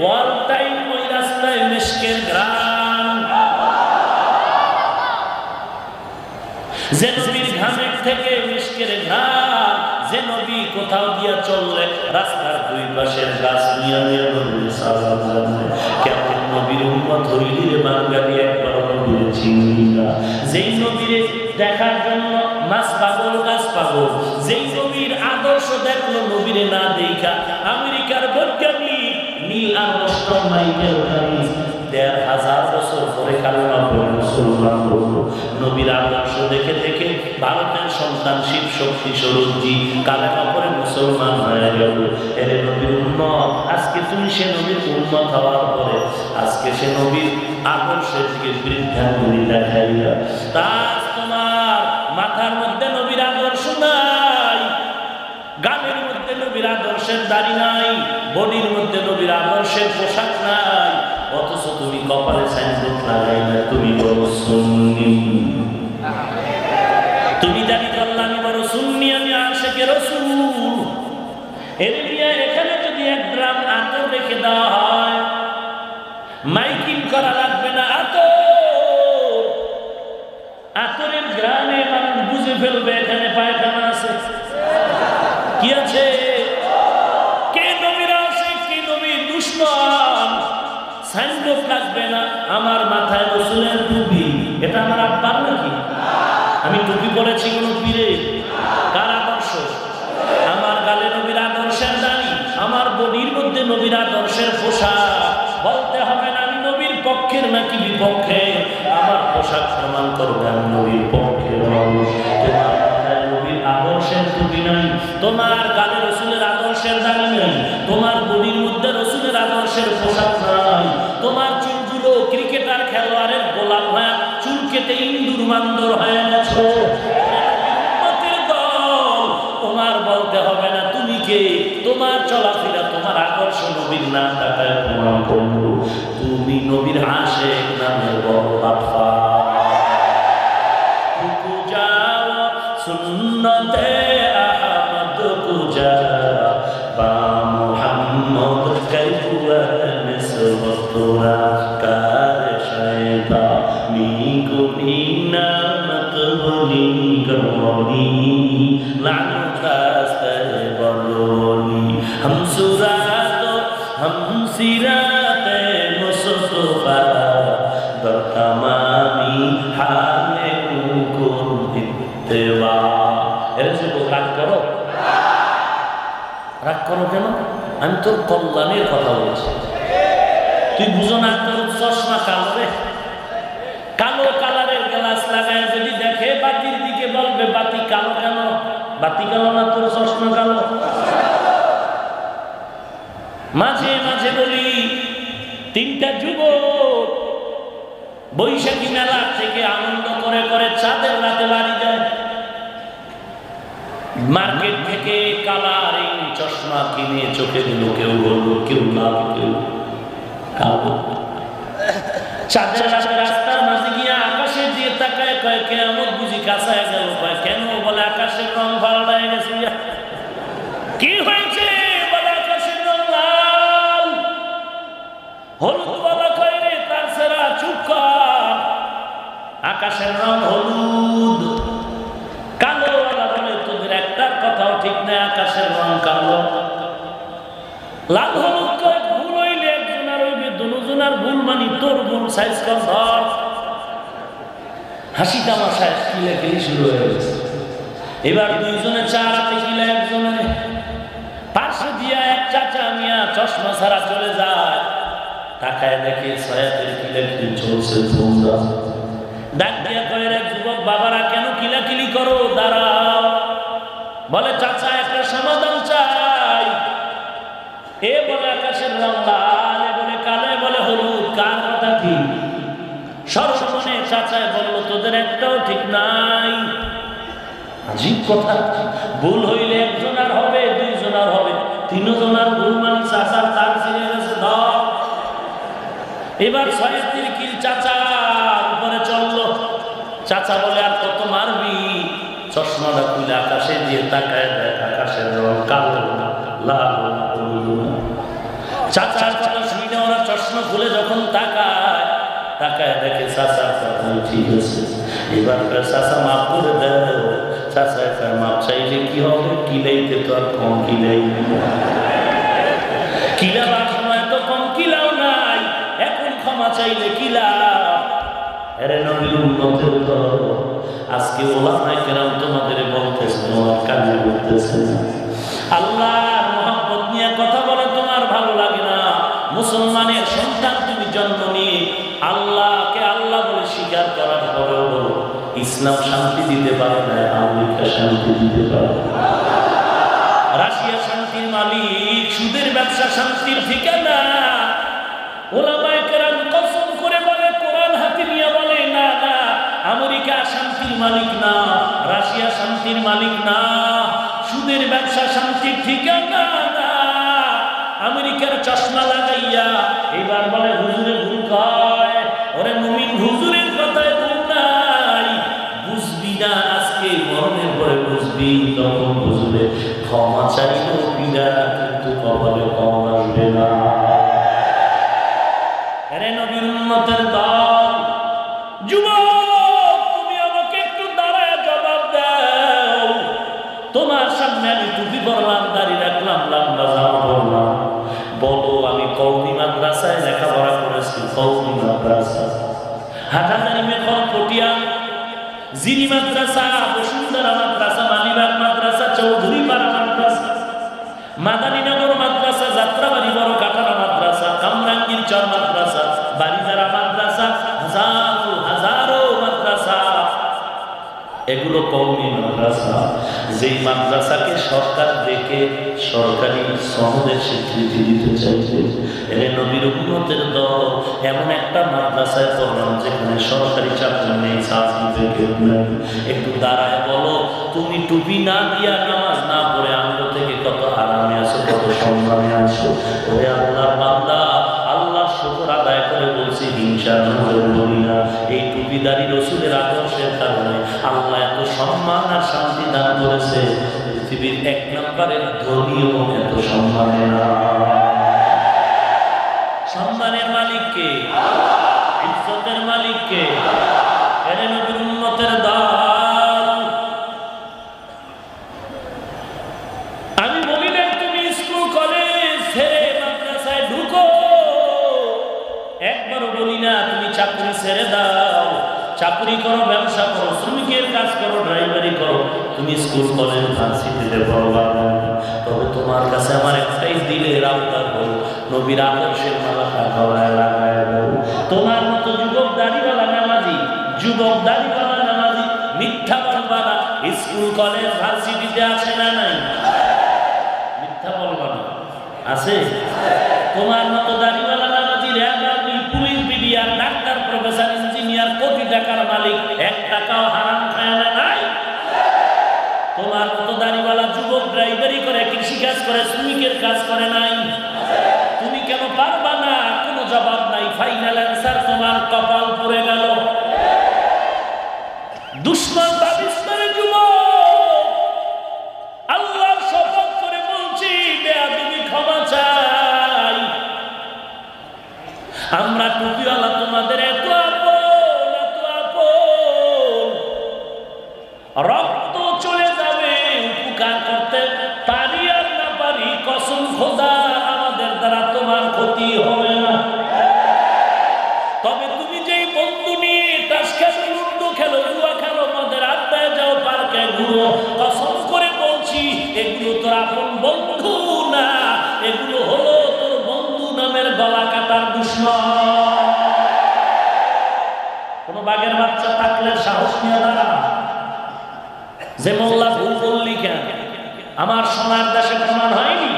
ওয়াল টাইম ওই রাস্তায় মিশকের ঘ্রাণ, যে নবীর ঘামের থেকে মিশকের ঘ্রাণ, যে নবী কোথাও দিয়া চললে রাস্তার 2 পাশের গাছ নিয়ে নবীর সালাম জানায়। কেমন নবীর উম্মত হইলি রে বাঙালি, একবার নবীর চিনি না। যেই নবীর দেখার জন্য মাছ পাগল, গাছ পাগল, যেই নবীর আদর্শ দেখলো নবীরে না দেখা আমেরিকার বৈজ্ঞানিক নীল আর্মস্ট্রং মাইকেল হ্যারিস 1500 বছর পরে কালেমা পড়ে মুসলমান হলো। নবীর আদর্শ দেখে দেখে ভারতের সন্তান শিব শক্তি স্বরূপজি কালেমা পড়ে মুসলমান হয়ে গেল। এর নবীর উম্মত, আজকে তুমি সে নবীর উম্মত হওয়ার পরে আজকে সে নবীর আদর্শের দিকে বৃদ্ধাঙ্গুলি দেখাইয়া, তার তোমার মাথার মধ্যে নবীর আদর্শ নাই, গালের মধ্যে নবীর আদর্শের দাড়ি নাই, বডির মধ্যে নবীর আদর্শের পোশাক নাই, অথচ তুমি কপালে সাইনবোর্ড লাগাই না তুমি বড় সুন্নি। তুমি জানি আল্লাহ আমি বড় সুন্নি, আমি আশিকে রাসূল। এর নিয়ে এখানে যদি 1 গ্রাম আতর রেখে দেওয়া হয়, মাইকিং করা লাগবে না, আতরের গ্রামে মানুষ বুঝে ফেলবে এখানে পায়খানা আছে। কি আছে? কে নবীর আশিক, কে নবীর দুশমন। সাইনবোর্ড লাগবে না, আমার মাথায় রাসূলের টুপি, এটা আমার আব্বার নাকি? আমি টুপি পরেছি কোন পীরে? কার আদর্শ? আমার গালে নবীর আদর্শের দাড়ি, আমার বডির মধ্যে নবীর আদর্শের পোশাক। বলতে হবে না আমি নবীর পক্ষের নাকি বিপক্ষে, আমার পোশাক প্রমাণ করবে আমি নবীর পক্ষের মানুষ। তোমার মাথায় নবীর আদর্শের টুপি নাই, তোমার গালে রাসূলের আদর্শের দাড়ি নাই, তোমার বডির মধ্যে রাসূলের আদর্শের পোশাক নাই, তোমার চুলগুলো ক্রিকেটার খেলোয়াড়ের গোলাপ হয়ে চুল কেটে ইন্দুর বান্দর হয়ে গেছো। তোমার বলতে হবে না তুমি কে, তোমার চলাফেরা, তোমার আকর্ষণ নবীর না থাকায় তোমার বন্ধু তুমি নবীর আশিক নামের বড় বাফা কুজা সুন্নতে আহমদ কুজা বা মুহাম্মদ কাইফুয়া নিসবতুনা কার শায়তা মিগুনি নামত বলি গমনি লানু কাস্তে বলনি हम सुरात हम सिराते मुस्तफा दरतमामी हाले कुन इत्तेवा এর যে রাগ করো কেন আমি তোর কল্যাণের কথা বলছি তুই বুঝো না তোর চশমা কালো রে কালো কালারের গ্লাস লাগায় যদি দেখে বাতির দিকে বলবে বাতি কালো কেন বাতি কালো না তোর চশমা কালো মাঝে মাঝে বলি তিনটা যুবক বৈশাখী মেলা থেকে আনন্দ করে করে চাঁদের রাতে বাড়ি যায় মার্কেট থেকে কালারিং চশমা কিনে চোখে দিল কেউ বললো কেউ না কেউ কালো চাঁদের রাতে রাস্তার মাঝে গিয়ে আকাশে দিয়ে তাকায় কয় কেমন বুঝি কাছায় গেল কয় কেন বলে আকাশের রং পাল্টায় গেছে কি হয়েছে হলুদ বলা কয় রে তার সেরা চুপ কর আকাশের রং হলুদ কালো বলা বলে তোদের একটা কথাও ঠিক নাই আকাশের রং কালো লাল হলুদ কয় ভুল হইলে একজনের হইবে দুজনের ভুল মানি তোর ভুল সাইজ কম ধর হাসি তামাশায় কিলাকিলি শুরু হয়ে গেছে এবার দুইজনে চার হাতে কিলা একজনে পাশে দিয়া এক চাচা মিয়া চশমা ছাড়া চলে যায় তাকায় দেখে সয়াতের কিলাকিলি চলছে তোমরা ডাক দিয়া কয় রে যুবক বাবারা কেন কিলাকিলি করো দাঁড়াও বলে চাচা একটা সমাধান চাই এ বলে আকাশের রং লাল এ বলে কালো বলে হলুদ কার কথা ঠিক সর্বমনে চাচায় বললো তোদের একটাও ঠিক নাই আজীব কথা ভুল হইলে একজন আর হবে দুইজন আর হবে তিনজন আর ভুল মানে চাচার তার ছিঁড়ে গেছে ধর এবার সয়াতির কিল চাচা উপরে চললো চাচা বলে আর কত মারবি চশমাটা খুলে আকাশে দিয়ে তাকায় দেয় আকাশের রং কালো লাল চাচার কথা শুনে ওরা চশমা খুলে যখন তাকায় দেখে চাচা ঠিক আছে এবার চাচা মাফ করে দেয় চাচা একটা মাপ চাইলে কি হবে কিলাইতে তো আর কম কিলাই কিলাবার সময় তো কম কিলাও নাই এখন ক্ষমা চাইলে কিলা এরে নবীর উম্মতের দল আজকে ওলামায়ে কেরাম তোমাদের বলতেছে তোমার কাজে বলতেছে আল্লাহর মহব্বত নিয়ে কথা বলে তোমার ভালো লাগে না মুসলমানের সন্তান তুমি জন্ম নিয়ে আল্লাহকে আল্লাহ বলে স্বীকার করার পরেও বলো ইসলাম শান্তি দিতে পারে না আমেরিকা শান্তি দিতে পারে রাশিয়া শান্তির মালিক সুদের ব্যবসা শান্তির ঠিকানা ওলামায়ে কেরাম কসম করে বলে কোরআন হাতে নিয়ে বলে না না আমেরিকা শান্তির মালিক না রাশিয়া শান্তির মালিক না সুদের ব্যবসা শান্তির ঠিকানা না আমেরিকার চশমা লাগাইয়া এবার বলে হুজুরে ভুল কয় ওরে মুমিন হুজুরের কথায় ভুল নাই বুঝবি না আজকে মরণের পরে বুঝবি তখন বুঝবে ক্ষমা চাইলেও পীড়া কিন্তু কপালে কম আসবে না আরে নবীর উম্মতের দল যুবক তুমি আমাকে একটু দাঁড়ায় জবাব দাও তোমার সামনে আমি টুপি পরলাম দাড়ি রাখলাম লম্বা জামা পরলাম বলো আমি কওমি মাদ্রাসায় লেখাপড়া করেছি কওমি মাদ্রাসা হাটাজারি মেখল পটিয়া জিরি মাদ্রাসা বসুন্ধরা মাদ্রাসা মালিবাগ মাদ্রাসা চৌধুরীপাড়া মাদ্রাসা মাদানীনগর মাদ্রাসা যাত্রাবাড়ি বড় কাটারা মাদ্রাসা কামরাঙ্গীর চর মাদ্রাসা বাড়িজারা মাদ্রাসা হাজারো মাদ্রাসা এগুলো কওমি মাদ্রাসা যেই মাদ্রাসাকে সরকার দেখে সরকারি সনদের স্বীকৃতি দিতে চাইছে এর নবীর উম্মতের দল এমন একটা মাদ্রাসায় পড়লাম যেখানে সরকারি চাকরি নেই চাকরি কেউ নেই একটু দাঁড়ায় বলো তুমি টুপি না দিয়া নামাজ না পড়ে আঙ্গ থেকে কত আরামে আছো কত সম্মানে আছো ওরে আল্লাহর বান্দা আল্লাহ দান করেছে, পৃথিবীর 1 নম্বরের ধনীও এত সম্মানে না। সম্মানের মালিক কে? ইজ্জতের মালিক কে? এর নবীর উম্মতের দল। আমি বলি না তুমি স্কুল কলেজ ছেড়ে মাদ্রাসায় ঢুকো, একবারও বলি না তুমি চাকরি ছেড়ে দাও, চাকরি করো, ব্যবসা করো, শ্রমিকের কাজ করো, ড্রাইভারি করো, তুমি স্কুল কলেজ ভার্সিটিতে পড়বা। তবে তোমার কাছে আমার একটাই দিলের আবদার হল, নবীর আদর্শের মালাটা গলায় লাগায় দাও। তোমার মতো যুবক দাড়িওয়ালা নামাজি, যুবক দাড়িওয়ালা নামাজি মিথ্যা বলবা না। স্কুল কলেজ ভার্সিটিতে আছে না নাই? মিথ্যা বলবা না, আছে? তোমার মতো দাড়িওয়ালা নামাজি, RAB, army, police, BDR, doctor, professor, engineer, কোটি টাকার মালিক 1 টাকাও হারাম খায় না নাই? তোমার মতো দাড়িওয়ালা যুবক ড্রাইভারি করে, কৃষিকাজ করে, শ্রমিকের কাজ করে নাই? তুমি কেন পারবা না? কোনো জবাব নাই। ফাইনাল অ্যান্সার তোমার কপাল পড়ে গেল। দুশ্মন পাকিস্তানের যুবক, আল্লাহর শপথ করে বলছি, বেয়াদবি ক্ষমা চাই। আমরা টুপিওয়ালা তোমাদের এত আপন, এত আপন, রক্ত চলে যাবে, উপকার করতে পারি আর না পারি, কসম খোদা আমাদের দ্বারা তোমার ক্ষতি হবে না। তবে তুমি যেই বন্ধু নিয়ে তাস খেলো, লুডো খেলো, জুয়া খেলো, মদের আড্ডায় যাও, পার্কে ঘুরো, কসম করে বলছি এগুলো তোর আপন বন্ধু না, এগুলো হলো তোর বন্ধু নামের গলা কাটার দুশ্মন। কোন বাঘের বাচ্চা থাকলে সাহস নিয়ে দাঁড়া, যে মোল্লা ভুল বললি কেন? আমার সোনার দেশে প্রমাণ হয়নি?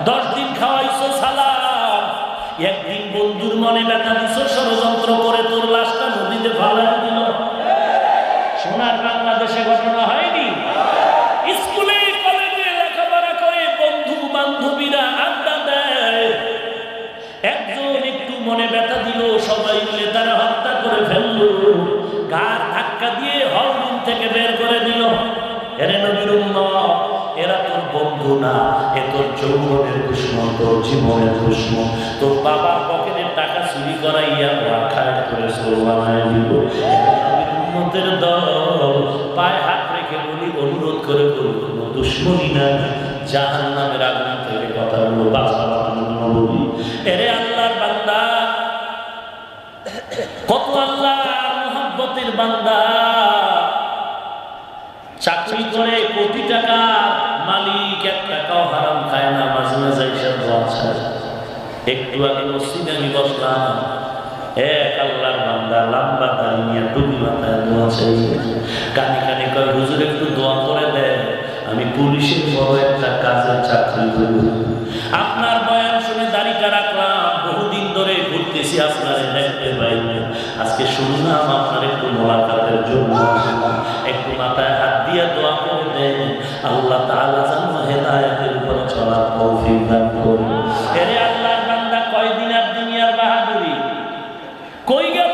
10 দিন খাওয়াইছো সালাম, একদিন বন্ধুর মনে ব্যথা দিছো, ষড়যন্ত্র করে তোর লাশটা নদীতে ফালায় দিল। সোনার বাংলাদেশে ঘটনা হয়নি? স্কুলে কলেজে লেখাপড়া করে বন্ধু বান্ধবীরা আড্ডা দেয়, একজন একটু মনে ব্যথা দিল, সবাই মিলে তারা হত্যা করে ফেললো, ঘাড় ধাক্কা দিয়ে হল রুম থেকে বের করে দিল। এরে নবীর উম্মত, এরা তোর বন্ধু না, এ তোর যৌবনের দুশ্মন, তোর জীবনের দুশ্মন। তোর বাবার পকেটের টাকা চুরি করাইয়া রাখায় করে সোল বানায় দিব। নবীর উম্মতের দল, পায়ে হাত রেখে বলি, অনুরোধ করে বলি, কোনো দুশ্মনী না, জাহান্নামের আগুন থেকে কথাগুলো বাঁচাবার জন্য বলি। এরে আল্লাহর বান্দা, কত আল্লাহর মুহাব্বতের বান্দা, চাকরি করে কোটি টাকা মালিক, 1 টাকাও হারাম খায় না, মাঝে মাঝে হিসাব আছে। একটু আগে মসজিদে আমি বসলাম, এক আল্লাহর বান্দা লম্বা দাড়ি নিয়ে টুপি মাথায় দোয়া চাই, কানে কানে কয় হুজুর একটু দোয়া করে দেন, আমি পুলিশের বড় একটা কাজের চাকরি করি। আপনার বয়ান শুনে দাড়িটা রাখলাম, বহুদিন ধরে ঘুরতেছি আপনার দেখতে পাই, আজকে শুনলাম আপনার একটু মোলাকাতের জন্য, একটু মাথায় হাত দিয়ে দোয়া করে দেন, আল্লাহ তাআলা যেন হেদায়েতের উপর চলার তৌফিক দান করুন। এরে আল্লাহর বান্দা, কয়দিন আর দুনিয়ার বাহাদুরি কই গেল?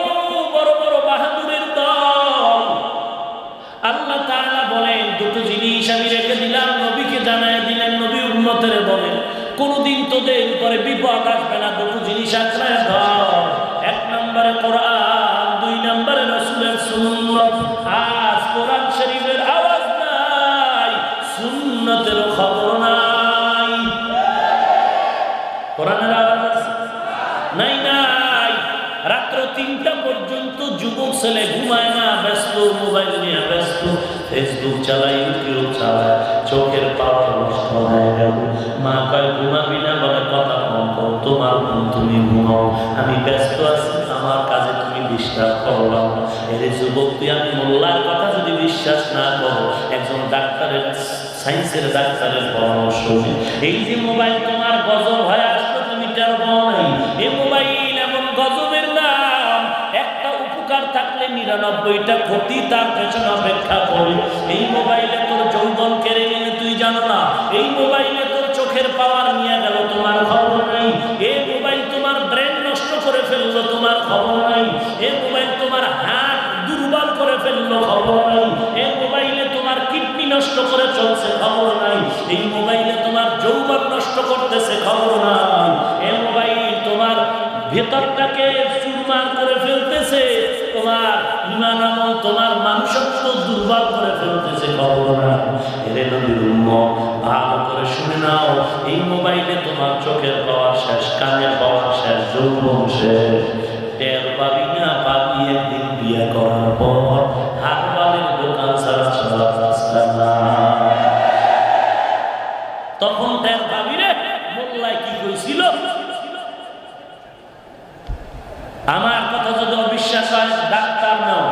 বড় বড় বাহাদুরের দল। আল্লাহ তাআলা বলেন, 2টো জিনিস আমি রেখে দিলাম, নবীকে জানায় দিলেন, নবী উম্মতের বলেন কোনদিন তোদের উপরে বিপদ আসবে না, 2টো জিনিস আঁকড়ায় ধর। 1 নম্বরে কোরআন, 2 নম্বরে রাসূলের সুন্নাত। আজ কোরআন শরীফের আওয়াজ নাই, সুন্নাতের খবর নাই। কোরআনের আওয়াজ নাই, নাই। রাত্র 3টা পর্যন্ত যুবক ছেলে ঘুমায় না, ব্যস্ত, মোবাইল নিয়ে ব্যস্ত, ফেসবুক চালায়, ইউটিউব চালায়, চোখের পাওয়ার নষ্ট হয়ে গেল। মা কয় ঘুমাবি না, বলে কথা কম করো, তোমার ঘুম তুমি ঘুমাও, আমি ব্যস্ত আছি, আমার কাজে তুমি ডিস্টার্ব করলাম। এর যুবক, তুই আমি মোল্লার কথা যদি বিশ্বাস না করো, একজন ডাক্তারের, সায়েন্সের ডাক্তারের পরামর্শ নেই। এই যে মোবাইল তোমার গজব হয়ে আসলো, তুমি টের পাও নাই? এই মোবাইল এমন গজবের নাম, একটা উপকার থাকলে 99টা ক্ষতি তার পেছনে অপেক্ষা করে। এই মোবাইলে তোর যৌবন কেড়ে নিলে তুই জানো না, এই মোবাইলে তোর চোখের পাওয়ার নিয়ে গেল, তোমার খবর নাই। এই মোবাইল তোমার ব্রেন নষ্ট করে ফেললো, তোমার খবর নাই। এই মোবাইল তোমার হাত দুর্বল করে ফেললো, খবর নাই। এই মোবাইলে তোমার তোমার কিডনি নষ্ট করে চলছে, খবর নাই। এই মোবাইলে তোমার যৌবন নষ্ট করতেছে, খবর নাই। এই মোবাইল তোমার ভেতরটাকে চুরমার করে ফেলতেছে, তোমার ঈমান আমল, তোমার মানুষত্ব দুর্বল করে ফেলতেছে, খবর নাই। এরে নবীর উম্মত, ভালো করে শুনে নাও, এই মোবাইলে তোমার চোখের পাওয়ার শেষ, কানের পাওয়ার শেষ, যৌবন শেষ। টের পাবি না, পাবি একদিন বিয়ে করার পর। হারবালের দোকান ছাড়া ছাড়া রাস্তা না, তখন টের পাবি রে মোল্লায় কি কইছিল। আমার কথা যদি অবিশ্বাস হয়, ডাক্তার নাও,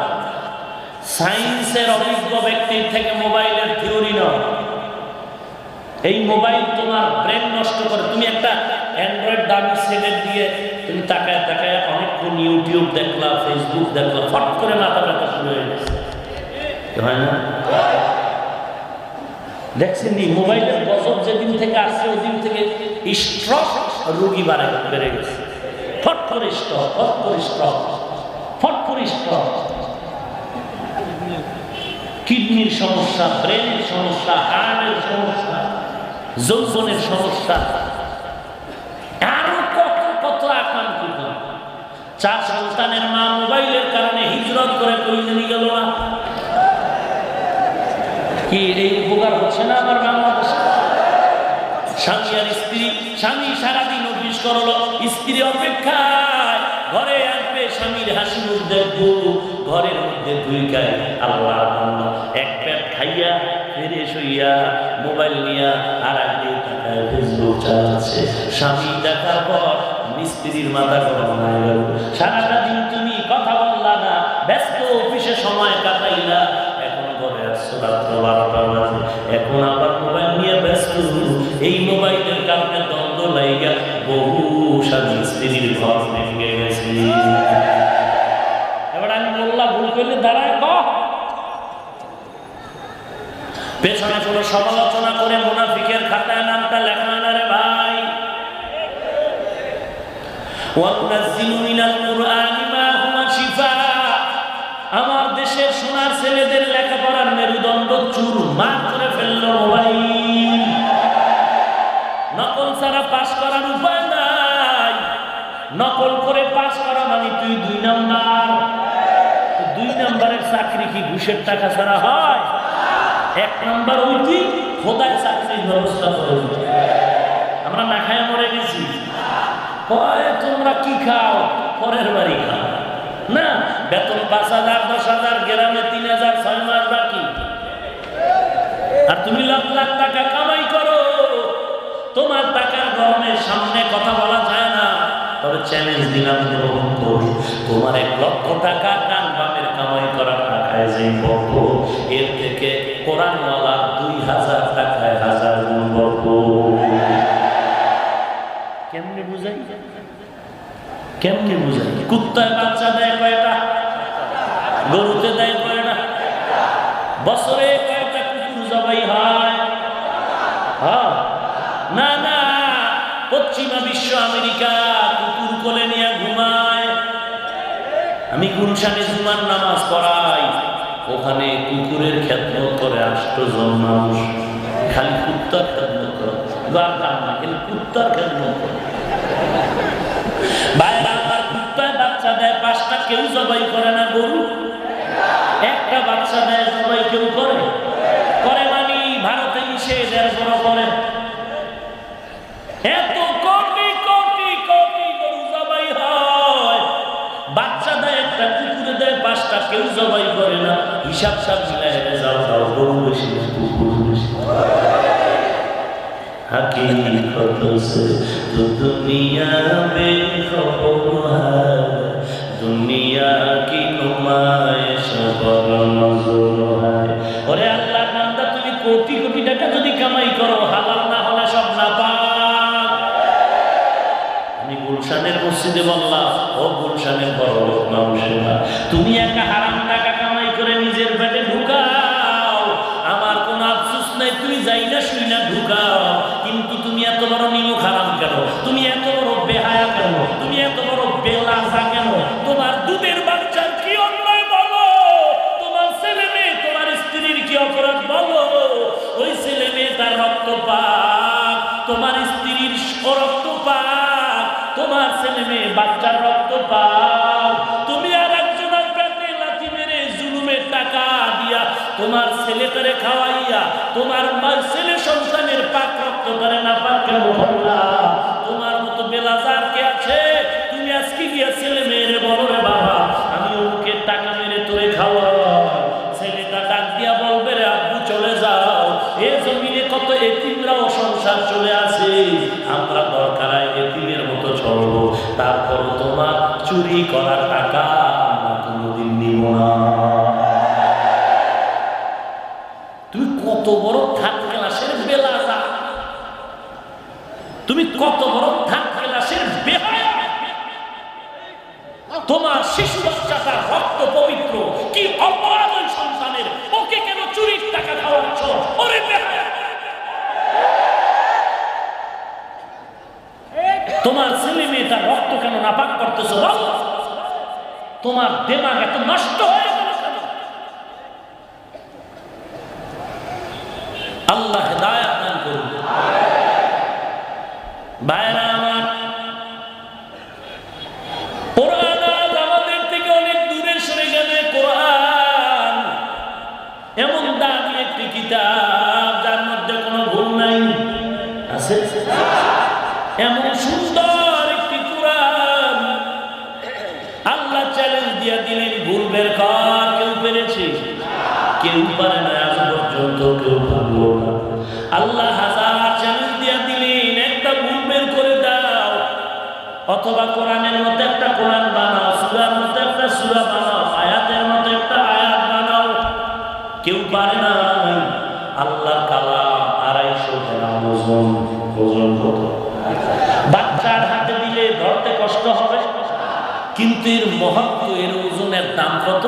সায়েন্সের অভিজ্ঞ ব্যক্তির থেকে মোবাইলের থিওরি নাও। এই মোবাইল তোমার ব্রেন নষ্ট করে। তুমি একটা অ্যান্ড্রয়েড দামি সেট দিয়ে তুমি তাকায় তাকায় অনেকক্ষণ ইউটিউব দেখলা, ফেসবুক দেখলা, ফট করে মাথা ব্যথা শুরু হয়ে গেছে, হয় না? দেখছেন নি মোবাইলের গজব যেদিন থেকে আসছে ওদিন থেকে স্ট্রোক রোগী বেড়ে গেছে। ফট করে স্ট্রোক, ফট করে স্ট্রোক, ফট করে স্ট্রোক। কিডনির সমস্যা, ব্রেনের সমস্যা, হার্টের সমস্যা, যৌবনের সমস্যা, আরো কত কত আকাঙ্ক্ষিত। 4 সন্তানের মা মোবাইলের কারণে হিজরত করে কইলেনি গেল না। কি এই উপকার হচ্ছে না আমার বাংলাদেশে? স্বামী আর স্ত্রী, স্বামী সারাদিন অফিস করলো, স্ত্রী অপেক্ষায় ঘরে আসবে, স্বামীর হাসি মুখ দেখবো, ঘরের মধ্যে ঢুইকায় আল্লাহ এক পেট খাইয়া ফ্রেশ হইয়া মোবাইল নিয়া আর আগে টাকায় ফেসবুক চালাচ্ছে। স্বামী দেখার পর স্ত্রীর মাথা গরম হয়ে গেল। সারাটা দিন তুমি কথা বললা না, ব্যস্ত অফিসে সময় কাটাইলা, এখন ঘরে আসছো রাত্র 12টা বাজে, এখন আবার মোবাইল নিয়ে ব্যস্ত। এই মোবাইলের কারণে দ্বন্দ্ব লাইগা বহু স্বামী স্ত্রীর ঘর ভেঙে গেছে। এবার আমি বললাম, ভুল করলে দাঁড়ায় কহ, পেছনে কোনো সমালোচনা করে মুনাফিকের খাতায় নামটা লেখা না রে ভাই। ওয়ানাজ্জিলু মিনাল কুরআনি মা হুয়া শিফাআ। আমার দেশের সোনার ছেলেদের লেখাপড়ার মেরুদণ্ড চুরমার করে ফেলল মোবাইল। নকল ছাড়া পাস করার উপায় নাই। নকল করে পাস করা মানে তুই 2 নাম্বার। 2 নাম্বারের চাকরি কি ঘুষের টাকা ছাড়া হয়? 1 নাম্বার হইতে খোদায় চাকরির ব্যবস্থা করে। আমরা না খায় মরে গেছি। তোমরা কি খাও? পরের বাড়ি খাও না। বেতন 5,000, 10,000, গ্রামে 3,000, 6 মাস বাকি। আর তুমি লাখ লাখ টাকা কামাই করো। তোমার টাকার গরমের সামনে কথা বলা যায় না, তবে চ্যালেঞ্জ দিলাম গ্রহণ করো। তোমার 1 লক্ষ টাকা ডান বামের কামাই করা টাকায় যে বর্গ, এর থেকে কোরআনওয়ালা 2,000 টাকায় 1000 গুণ বর্গ। কেমনে বুঝাই? কেমনে বুঝাই? কুত্তায় বাচ্চা দেয় কয়টা? গরুতে দেয় কয়টা? বছরে কয়টা কুকুর জবাই হয়? হ্যাঁ না না, পশ্চিমা বিশ্ব আমেরিকা কুকুর কোলে নিয়ে ঘুমায়। আমি গুলশানে জুমার নামাজ পড়াই, ওখানে কুকুরের খেদমত করে 8 জন মানুষ। খালি কুত্তার খেদমত করে, গার কাম না, কিন্তু কুত্তার খেদমত করে। বাইরে আমার কুত্তায় বাচ্চা দেয় 5টা, কেউ জবাই করে না। গরু 1টা বাচ্চা দেয়, জবাই কেউ করে? করে মানে ভারতে নিষেধ, এরপরও করে। এত কোটি কোটি কোটি গরু জবাই হয়, বাচ্চা দেয় 1টা, কুকুরে দেয় 5টা, কেউ জবাই করে না। হিসাব সাব মিলাই যাও যাও, গরু বেশি না কুকুর বেশি। हकीकत से तो दुनिया बेखबर है, दुनिया की नुमाइश पर नजर है। ওরে আল্লাহ বান্দা, তুমি কোটি কোটি টাকা যদি কামাই করো, হালাল না হলে সব নাপাক। আমি গুলশানের মসজিদে বললাম, ও গুলশানের বড় লোক মানুষেরা, তুমি একা হারাম টাকা কামাই করে নিজের পেটে ঢুকাও, আমার কোনো আফসোস নাই। তুমি যাই না শুই না ঢুকাও, কিন্তু তুমি এত বড় নিমক হারাম কেন? তুমি এত বড় বেহায়া কেন? তুমি এত বড় বেলাজা কেন? তোমার দুধের বাচ্চার কি অন্যায় বলো? তোমার ছেলে মেয়ে, তোমার স্ত্রীর কি অপরাধ বলো? তোমার ছেলে মেয়ে বাচ্চার রক্ত পাও, তুমি আর একজনের পেটে লাথি মেরে জুলুমের টাকা দিয়া তোমার ছেলেটারে খাওয়াইয়া তোমার ছেলে সন্তানের পাক রক্ত করে না পাকে মোহল্লা, তোমার মতো বেলাজার কে আছে? তুমি আজকে গিয়া ছেলে মেয়েরে বলো রে বাবা আমি ওকে টাকা মেরে তোরে খাওয়া, ছেলেটা ডাক দিয়া বলবে রে আব্বু চলে যাও, এ জমিনে কত এতিমরাও সংসার চলে আসে, আমরা দরকার এতিমের মতো চলবো, তারপর তোমার চুরি করা টাকা আমরা কোনোদিন নিব না। তুমি কত বড় থার্ড ক্লাসের বেলাজা, তুমি কত বড় থার্ড ক্লাসের বেহায়া। তোমার শিশু বাচ্চাটা রক্ত পবিত্র, কি অপরাধ ওই সন্তানের, ওকে কেন চুরির টাকা খাওয়াচ্ছ? ওরে বেহায়া, তোমার ছেলে মেয়েটা রক্ত কেন নাপাক করতেছ? তোমার দেমাগ এত নষ্ট হয়ে গেল কেন? আল্লাহ হেদায়েত দান করুন। ভাইরা আমার, কোরআন আজ আমাদের থেকে অনেক দূরে সরে গেলে। কোরআন এমন দামি একটি কিতাব যার মধ্যে কোনো ভুল নাই, আছে এমন সুন্দর একটি কোরআন। আল্লাহ চ্যালেঞ্জ দিয়া দিলেন ভুল বের কর, কেউ পেরেছে? কেউ পারে না, আজ পর্যন্ত কেউ পারলো না। আল্লাহ হাজার চ্যালেঞ্জ দিয়া দিলেন একটা ভুল বের করে দাও, অথবা কোরআনের মতো একটা কোরআন বানাও, সূরার মতো একটা সূরা বানাও, আয়াতের মতো একটা আয়াত বানাও। কেউ পারে না। আল্লাহর কালাম 250 গ্রাম ওজন, ওজন কত? বাচ্চার হাতে দিলে ধরতে কষ্ট হবে, কিন্তু এর মহত্ব, এর ওজনের দাম কত?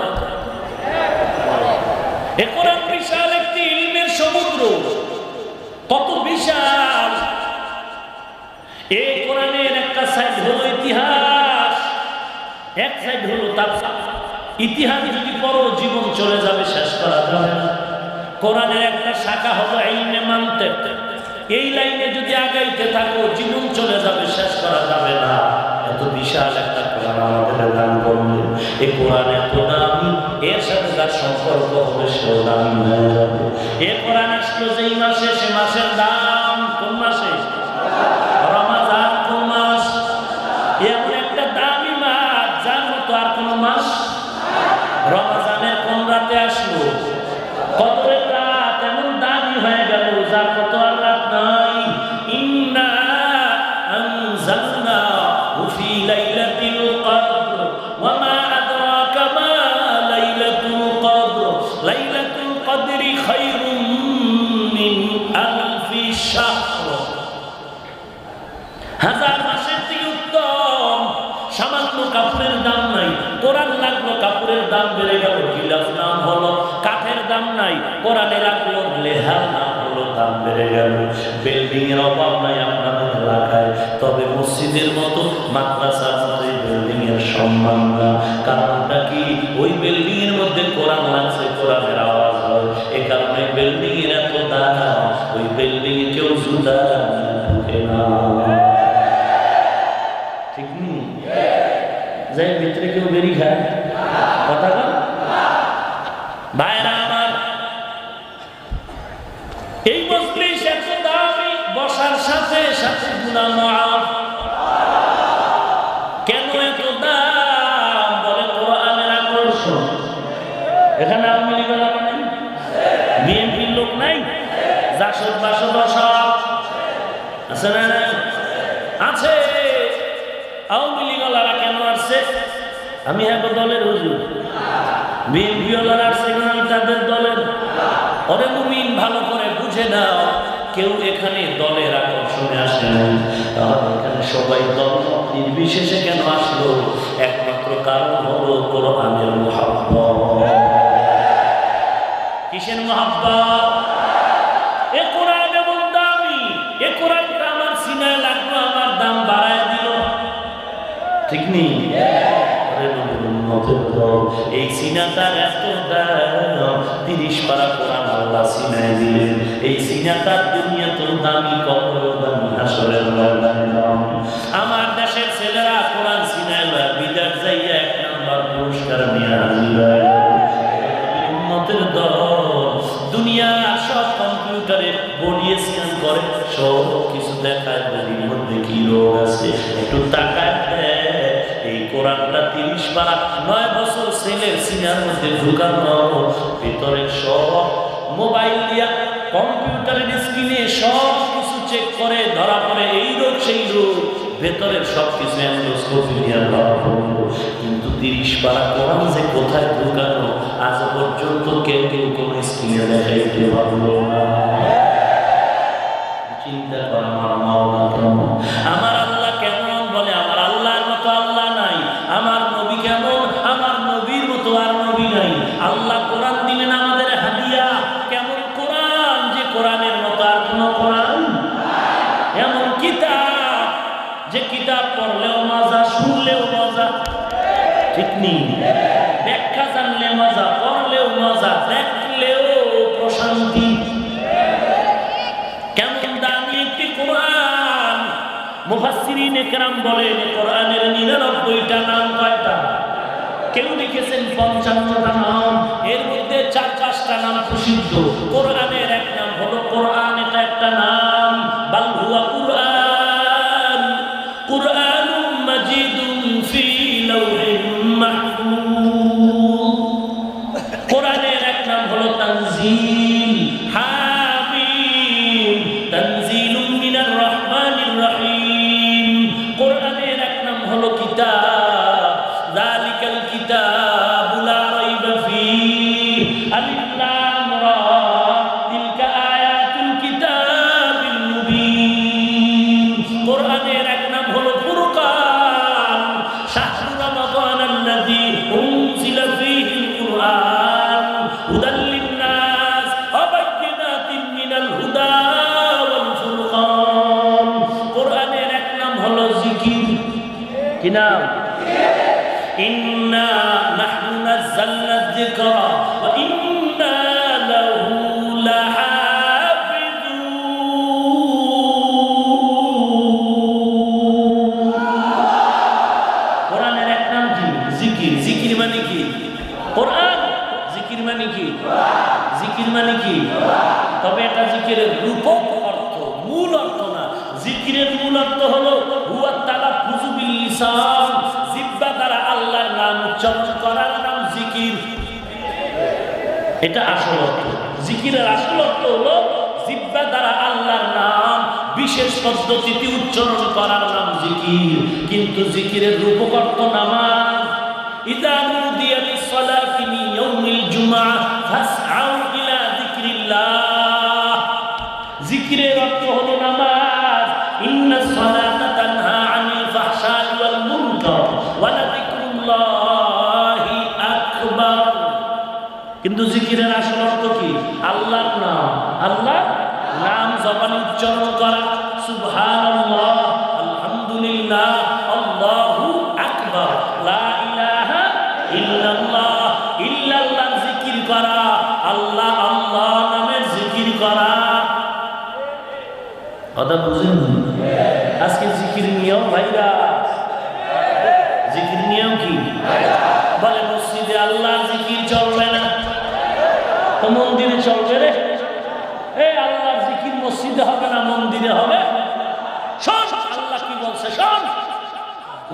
এ কোরআন বিশাল একটি ইলমের সমুদ্র, কত বিশাল। এই কোরআনের একটা সাইড হলো ইতিহাস, এক সাইড হলো তাফসীর। ইতিহাস যদি পড়ো জীবন চলে যাবে, শেষ করা যাবে না। কোরআনের একটা শাখা হলো ইলমে মানতিক, এই লাইনে যদি আগাইতে থাকো জীবন চলে যাবে, শেষ করা যাবে না। এত বিশাল একটা কোরআন আমাদের দান করলেন। এই কোরআন এত দামি, এর সাথে যার সম্পর্ক হবে সেও দামি হয়ে যাবে। এই কোরআন আসলো যেই মাসে, সে মাসের দাম কোন মাসে? রমাদান। কোন মাস? এমন একটা দামি মাস যার মতো আর কোন মাস। রমাদানের কোন রাতে আসলো? কদরের রাত এমন দামি হয়ে গেল যার কত আর রাত নাই। ইন্না আনজালনাহু ফি লাইলাতিল কদর ওয়া মা আদরাকা মা লাইলাতুল কদর লাইলাতুল কদরি খায়রুম মিন আলফি শাহর। হাজার মাসের থেকে উত্তম। সামান্য কাপড়ের দাম নাই, কোরআন লাগলো কাপড়ের দাম বেড়ে গেল, গিলাফ নাম হলো। কাঠের দাম নাই, কোরআনে লাগলো লেহার নাম হলো, দাম বেড়ে গেল। বিল্ডিং এর অভাব নাই আপনাদের এলাকায়, তবে মসজিদের মতো মাদ্রাসার মতো বিল্ডিং এর সম্মান না। কারণটা কি? ওই বিল্ডিং এর মধ্যে কোরআন লাগছে, কোরআনের আওয়াজ হয়, এ কারণে বিল্ডিং এর এত দাম। ওই বিল্ডিং এ কেউ জুতা ঢুকে না, ঠিক নেই? যাই ভিতরে কেউ বেরি খায় কথা বল। ভাইরা আমার, এই মজলিস এত দামি, বসার সাথে সাথে গুনাহ মাফ। কেন এত দাম? বলে কোরআনের আকর্ষণ। এখানে আওয়ামী লীগের লোক নাই, বিএনপির লোক নাই, জাসদ বাসদ সব আছে না? নাই আছে। আওয়ামী লীগওয়ালারা কেন আসছে? আমি এক দলের হুজুর। বিএনপিওয়ালারা আসছে আমি তাদের দলের। ওরে মুমিন, ভালো করে বুঝে নাও, কেউ এখানে দলের আকর্ষণে আসে নাই। তাহলে এখানে সবাই দল নির্বিশেষে কেন আসলো? একমাত্র কারণ হলো কোরআনের মুহাব্বত। কিসের মুহাব্বত? এ কোরআন এমন দামি, এ কোরআনটা আমার সিনায় লাগলো, আমার দাম বাড়ায় দিল, ঠিক নেই? এই সিনাটার এত দাম, 30 পারা কোরআন আল্লাহ সিনায় দিলেন। এই সিনাটার দুনিয়া তো দামি, কবর দামি, হাসরের দামি। আমার দেশের ছেলে করে সব কিছু দেখায় বলির মধ্যে কি রোগ আছে একটু তাকায় এই কোরআনটা 30 পারা 9 বছর ছেলের সিনার মধ্যে ঢুকানো ভিতরে সব মোবাইল দিয়া কম্পিউটারের স্ক্রিনে সব কিছু চেক করে ধরা পড়ে এই রোগ সেই রোগ ভেতরের সব কিছু এন্ডোস্কোপি দিয়া ধরা পড়লো কিন্তু 30 পারা কোরআন যে কোথায় ঢুকানো আজ পর্যন্ত কেউ কোনো স্ক্রিনে দেখাইতে পারলো না। চিন্তা কর আমার মাওলা কেমন, আমার আল্লাহ কেমন, বলে আমার আল্লাহর মতো আল্লাহ নাই। আমার নবী কেমন, আমার নবীর মতো আর নবী নাই। আল্লাহ কোরআন দিলেন আমাদের হাদিয়া, কেমন কোরআন যে কোরআনের মতো আর কোনো কোরআন, এমন কিতাব যে কিতাব পড়লেও মজা, শুনলেও মজা, ঠিক নেই, ব্যাখ্যা জানলে মজা, পড়লেও মজা, দেখলেও প্রশান্তি। কেমন দামি একটি কোরআন। মুফাসসিরিনে কেরাম বলেন কোরআনের 99টা নাম কয়টা? কেউ লিখেছেন 55টা নাম, এর মধ্যে 4-5টা নাম প্রসিদ্ধ। কোরআনের এক নাম হলো কোরআন, এটা একটা নাম, বাল হুয়া কুরআন, কুরআনুম মাজিদুন ফি লাওহিন মাহফুজ। কোরআনের এক নাম হলো তানজিল, হামিম, তানজিলুম মিনার রহমানির রহিম। কোরআনের এক নাম হলো কিতাব, যালিকাল কিতাবু লা রাইবা ফীহি, আলিফ লাম রা, তিলকা আয়াতুল কিতাবিল মুবিন। কোরআনের এক নাম হলো ফুরকান, শাহরু রমাদানাল্লাযী উনজিলা ফীহিল কুরআন হুদাল লিন্নাস ওয়া বায়্যিনাতিন মিনাল হুদা ওয়াল ফুরকান। কোরআনের এক নাম হলো জিকির, কি নাম? ইন্না নাহনু নাযালনা যিকরা ওয়া ইন্না লাহু লাহাফিজুন। কোরআনের এক নাম কি? জিকির। জিকির মানে কি? কোরআন। জিকির মানে কি? জিকির মানে কি? তবে এটা জিকিরের রূপক অর্থ, মূল অর্থ না। জিকিরের মূল অর্থ হলো হুয়া তালাফফুযু বিল লিসান, জিহ্বা দ্বারা আল্লাহর নাম উচ্চারণ করার নাম জিকির। এটা আসল অর্থ। জিকিরের আসল অর্থ হলো জিহ্বা দ্বারা আল্লাহর নাম বিশেষ পদ্ধতিতে উচ্চারণ করার নাম জিকির। কিন্তু জিকিরের রূপক অর্থ নামাজ। ইযা নুদিয়া লিস-সালাতি মিন ইয়াউমিল জুমআহ ফাসআউ ইলা যিকরিল্লাহ। জিকিরের অর্থ হলো নামাজ। ইন্নাস সালাতা তানহা আনিল ফাহশাই ওয়াল মুনকার ওয়া লাযিকরুল্লাহি আকবার। কিন্তু জিকিরের আসল অর্থ কি? আল্লাহর নাম, আল্লাহর নাম জবানে উচ্চারণ করা। সুবহানাল্লাহ, আলহামদুলিল্লাহ, আল্লাহু আকবার, লা ইলাহা ইল্লাল্লাহ, ইল্লাল্লাহর জিকির করা, আল্লাহ আল্লাহ নামের জিকির করা। কথা বুঝেন? আজকে জিকির নিয়ম ভাইরা, জিকির নিয়ম কি? বলে মসজিদে আল্লাহর জিকির চলবে না তো মন্দিরে চলবে রে। এই আল্লাহর জিকির মসজিদে হবে না, মন্দিরে হবে। শোন আল্লাহ কি বলছে, শোন।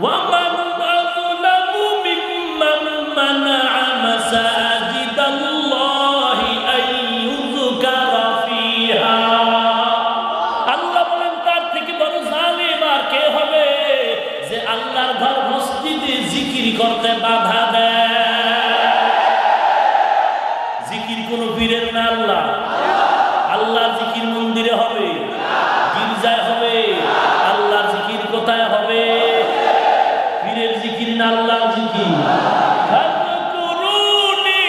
ওয়ামান আযলামু মিম্মান মানাআ মাসাজিদাল্লাহি আইয়ুযকারা ফিহা। আল্লাহ বলেন তার থেকে বড় জালিম আর কে হবে যে আল্লাহর ঘর মসজিদে জিকির করতে বাধা দেয়। জিকির কোন পীরের না, আল্লাহ। আল্লাহর জিকির মন্দিরে হবে, গির্জায় হবে। আল্লাহর জিকির কোথায় হবে? পীরের জিকির না, আল্লাহর জিকির। ফাযকুরুনি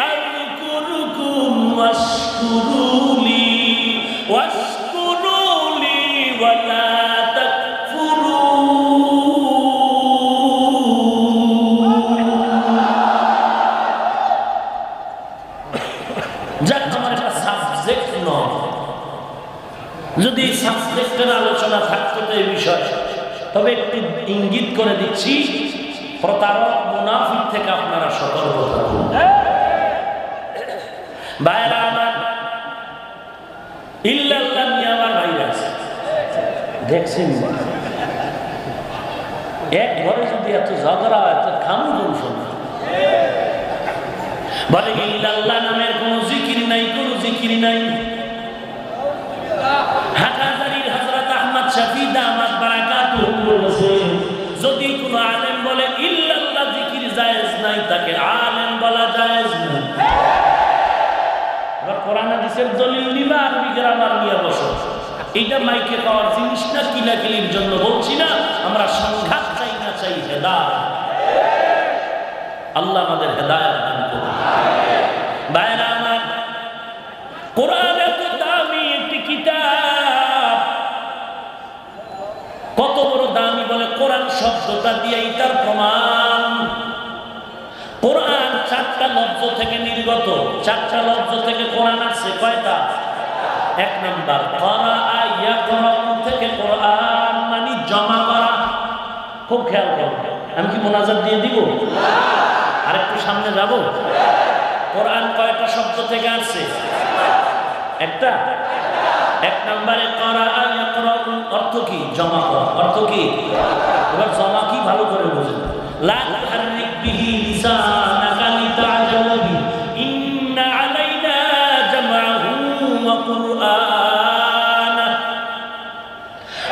আযকুরুকুম ওয়াশকুরুলি ওয়াশকুরুলি ওয়া লা যদি এই সাবজেক্টের আলোচনা থাকতো তো এই বিষয়, তবে একটি ইঙ্গিত করে দিচ্ছি, প্রতারক মুনাফিক থেকে আপনারা সতর্ক থাকুন। ভাইরা আমার, ইল্লাল্লাহ নিয়ে আমার ভাই দেখছেন এক ঘরে যদি এত ঝগড়া হয় তো খামু বংশ না বলে ইল্লাল্লাহ নামের কোনো জিকির নাই, কোনো জিকির নাই। হাটহাজারীর হযরত আহমদ শফী দামাত বারাকাতুহু বলেছেন, যদি কোনো আলেম বলে ইল্লাল্লাহ জিকির জায়েজ নাই, তাকে আলেম বলা জায়েজ না। এবার কোরআন হাদিসের দলিল নিবা, আরবি গ্রামার নিয়ে বসো। এইটা মাইকে পাওয়ার জিনিস না, কিলাকিলির জন্য বলছি না। আমরা সংঘাত চাই না, চাই হেদায়েত। আল্লাহ আমাদের হেদায়েত দান করুন। ভাইরা আমার, কোরআন এত দামি একটি কিতাব, কত বড় দামি বলে কোরআন শব্দটা দিয়েই তার প্রমাণ। কোরআন 4টা লফজ থেকে নির্গত। 4টা লফজ থেকে কোরআন আসছে কয়টা? 1 নাম্বার করাআ ইয়াকরাউ থেকে কোরআন মানে জমা করা। খুব খেয়াল করো, আমি কি মোনাজাত দিয়ে দিব? আরেকটু সামনে যাব। কোরআন কয়টা শব্দ থেকে আসছে? একটা। 1 নম্বরে করাআ ইয়াকরাউ অর্থ কি? জমা করা। অর্থ কি? এবার জমা কি ভালো করে বুঝুন। লা তুহাররিক বিহি লিসানাকা লিতা'জালা বিহি ইন্না আলাইনা জামআহু ওয়া কুরআনা।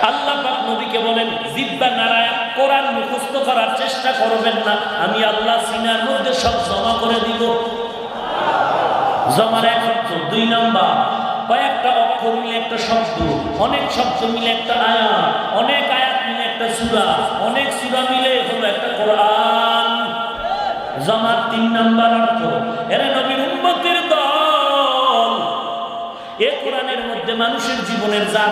আল্লাহ পাক নবীকে বলেন, জিহ্বা নাড়ায় কোরআন মুখস্থ করার চেষ্টা করবেন না, আমি আল্লাহ সিনার মধ্যে সব জমা করে দিব। জমার এক অর্থ। 2 নম্বর, কয়েকটা অক্ষর মিলে একটা শব্দ, অনেক শব্দ মিলে একটা আয়াত, অনেক আয়াত মিলে একটা সূরা, অনেক সূরা মিলে হলো একটা কোরআন। জমার 3 নম্বর অর্থ, এরা নবীর উম্মতের দল। এই কোরআনের মধ্যে মানুষের জীবনের যা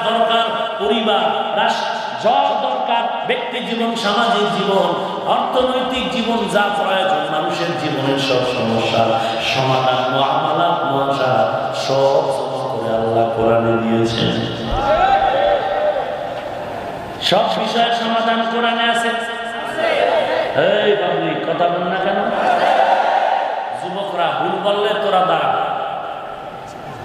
দরকার, পরিবার, রাষ্ট্র, যা দরকার, ব্যক্তি জীবন, সামাজিক জীবন, অর্থনৈতিক জীবন, যা প্রয়োজন মানুষের জীবনের সব সমস্যার সমাধান, মুআমালাত, মুআশারাত সব জমা করে আল্লাহ কোরআনে দিয়েছেন। সব বিষয়ের সমাধান কোরআনে আছে। এই পাবলিক কথা বল না কেন? যুবকরা ভুল বললে তোরা দাঁড়া,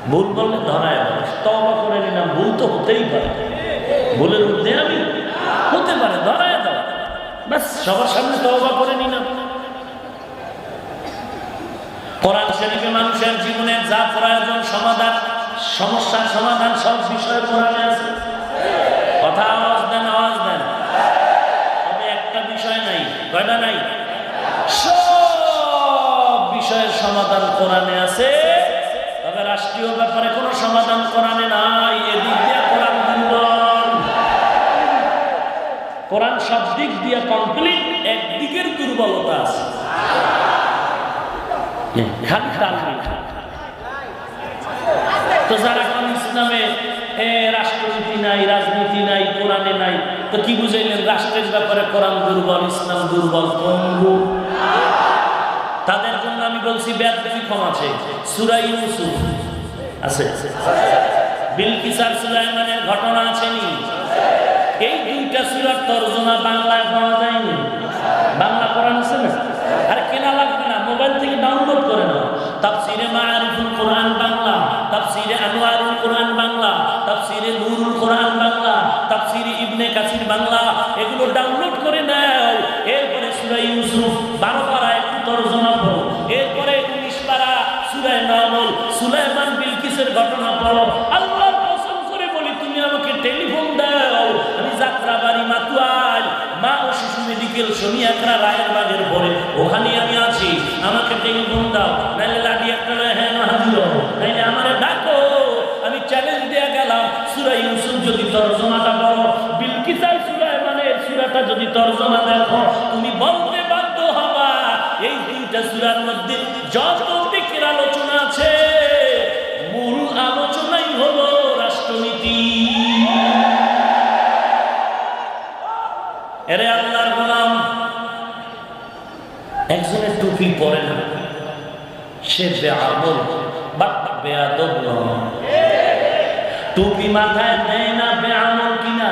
ভুল বললে ধরায় দাও। তওবা করে নিলাম, ভুল তো হতেই পারে, ভুলের মধ্যে আমি হতে পারে, ধরায় দাও, বাস সবার সামনে তওবা করে নিলাম। কোরআন শরীফে মানুষের জীবনের যা প্রয়োজন, সমাধান, সমস্যার সমাধান সব বিষয়ে কোরআনে আছে। কথা আওয়াজ দেন, আওয়াজ দেন। তবে একটা বিষয় নাই। কয়টা নাই? সব বিষয়ের সমাধান কোরআনে আছে। তবে রাষ্ট্রীয় ব্যাপারে কোনো সমাধান কোরআনে নাই। এদিক দিয়ে কোরআন দুর্বল। কোরআন সব দিক দিয়ে কমপ্লিট, একদিকের দুর্বলতা আছে। তো যারা কোন ইসলামে রাষ্ট্রনীতি নাই, রাজনীতি নাই, কোরআনে নাই, তো কি বুঝাইলেন? রাষ্ট্রের ব্যাপারে কোরআন দুর্বল, ইসলাম দুর্বল, পঙ্গু। তাদের জন্য আমি বলছি বেয়াদবি কম আছে। সূরা ইউসুফ আছে, বিলকিস আর সুলাইমানের ঘটনা আছে নি? এই 2টা সূরার তরজমা বাংলায় পাওয়া যায়নি। বাংলা কোরআন আছে না? আর কেনা লাগবে না, মোবাইল থেকে ডাউনলোড করে নাও। তাফসিরে মাআরিফুল কোরআন বাংলা, তাফসিরে আনোয়ারুল কোরআন বাংলা, তাফসিরে নূরুল কোরআন বাংলা, তাফসিরে ইবনে কাসির বাংলা, এগুলো ডাউনলোড করে নাও। এরপরে সূরা ইউসুফ 12 পারা একটু তরজমা পড়ো। এরপরে 19 পারা সূরা নামল, সুলাইমান বিলকিসের ঘটনা পড়ো। আল্লাহর কসম করে বলি, তুমি আমাকে টেলিফোন দাও, আমি যাত্রাবাড়ি, মাতুয়াল, মা ও শিশু মেডিকেল, শনিয়াকড়া, রায়ের বাগের পরে ওখানে আমি আছি। আমাকে টেলিফোন দাও, নাইলে লাঠি একটা হ্যাঁ হাজির, নাইলে আমারে ডাকো। আমি চ্যালেঞ্জ দেয়া গেলাম, সূরা ইউসুফ যদি তরজমাটা পড়ো, বিলকিস আর সুলাইমানের সূরাটা যদি তরজমা দেখো, তুমি বলতে বাধ্য হবা এই 2টা সূরার মধ্যে যত দিকের আলোচনা আছে, মূল আলোচনাই হলো রাষ্ট্রনীতি। এরে আল্লাহর গোলাম, একজনের টুপি পরে না, সে বেআমল বা বেয়াদব নয়। টুপি মাথায় দেয় না, বেআমল কিনা?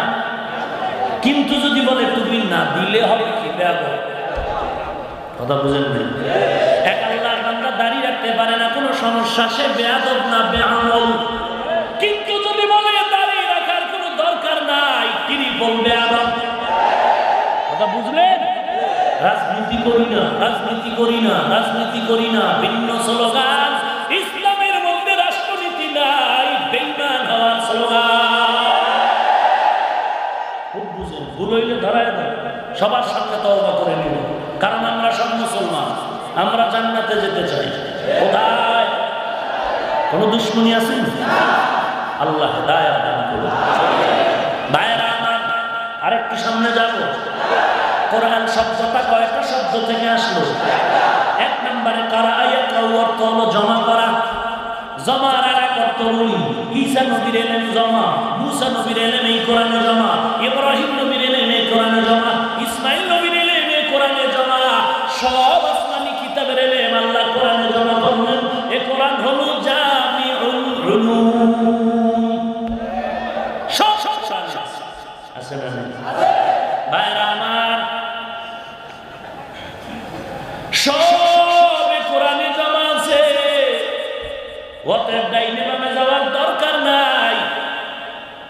কিন্তু যদি বলে টুপি না দিলে হবে কি? বেয়াদব। কথা বুঝেন না? এক আল্লাহর বান্দা দাড়ি রাখতে পারে না, কোনো সমস্যা, সে বেয়াদব না বেআমল। কিন্তু যদি বলে দাড়ি রাখার কোনো দরকার বলবে আদম। কথা বুঝলেন? রাজনীতি করি না, রাজনীতি করি না, রাজনীতি করি না, ভিন্ন স্লোগান। ইসলামের মধ্যে রাষ্ট্রনীতি নাই, বেঈমান হওয়ার স্লোগান। খুব বুঝেন, ভুল হইলে ধরায় না, সবার সাথে তওবা করে নিব, কারণ আমরা সব মুসলমান, আমরা জান্নাতে যেতে চাই। কোথায় কোনো দুশ্মনী আছে? আল্লাহ হেদায়েত দান করুন। ভাইরা আমার, আরেকটু সামনে যাব। কোরআন শব্দটা কয়টা শব্দ থেকে আসলো? এক নম্বরে কারায়াত, অর্থ হলো জমা করা। জমার এক অর্থ হলো ঈসা নবীর এলেম জমা, মুসা নবীর এলেম এই কোরআনে জমা, ইব্রাহিম নবীর এলেম এই কোরআনে জমা, ইসমাইল নবীর এলেম এই কোরআনে জমা। সব আসমানি কিতাবের এলেম আল্লাহ কোরআনে জমা করলেন। এই কোরআন হলো জামিউল উলুম। সব আছে না? ভাইরা আমার, সব কোরআনে জমা আছে। অতএব ডাইনে বামে যাওয়ার দরকার নাই।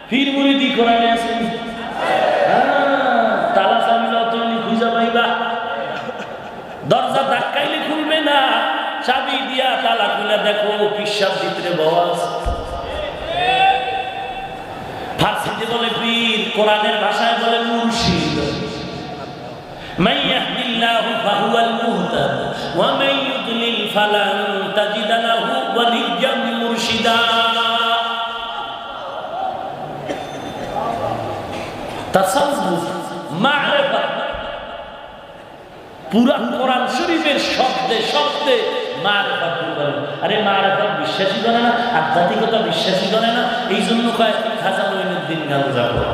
ফির মুরিদি কোরআনে আছে, তালা চাবিলে অতনি খুঁজা পাইবা। দরজা ধাক্কাইলে খুলবে না, চাবি দিয়া তালা খুলে দেখো পিসাব ভিতরে বওয়া আছে। ফার্সিতে বলে পীর, কোরআনের ভাষায় বলে মুর্শিদ। মান ইয়াহদিল্লাহু ফাহুয়াল মুহতাদ ওয়া মান ইউদ্লিল ফালান তাজিদ লাহু ওয়ালিয়্যান মুরশিদা। তাসাউফ, মা'রিফাত, পুরা কোরআন শরীফের শব্দে শব্দে মা'রিফাত বলে। আরে মা'রিফাত বিশ্বাসী করে না, আধ্যাত্মিকতা বিশ্বাসী করে না, এই জন্য কয় খাজা মঈনুদ্দিন গাঞ্জা করে।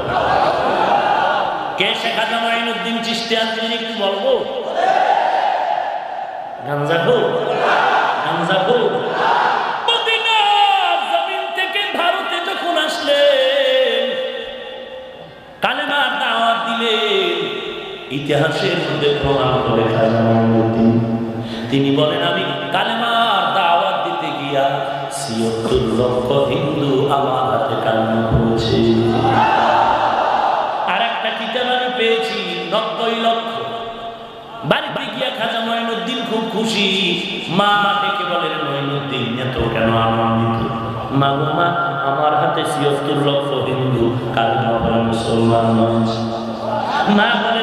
কে সে খাজা মঈনুদ্দিন চিশতি? আজকে একটু বলবো। গাঞ্জা খো, গাঞ্জা খো। মদিনার জমিন থেকে ভারতে যখন আসলেন, কালেমার দাওয়াত দিলেন, ইতিহাসের মধ্যে প্রমাণ করে খাজা মঈনুদ্দিন, তিনি বলেন আমি কালেমার দাওয়াত দিতে গিয়া ৭৬ লক্ষ হিন্দু আমার হাতে কালেমা পড়েছে। আর একটা কিতাব আমি পেয়েছি ৯০ লক্ষ। বাড়িতে গিয়া খাজা মঈনুদ্দিন খুব খুশি। মা ডেকে বলেন, মঈনুদ্দিন এত কেন আনন্দিত? মা গো মা, আমার হাতে ৭৬ লক্ষ হিন্দু কালেমা পড়ে মুসলমান হয়েছে। মা বলে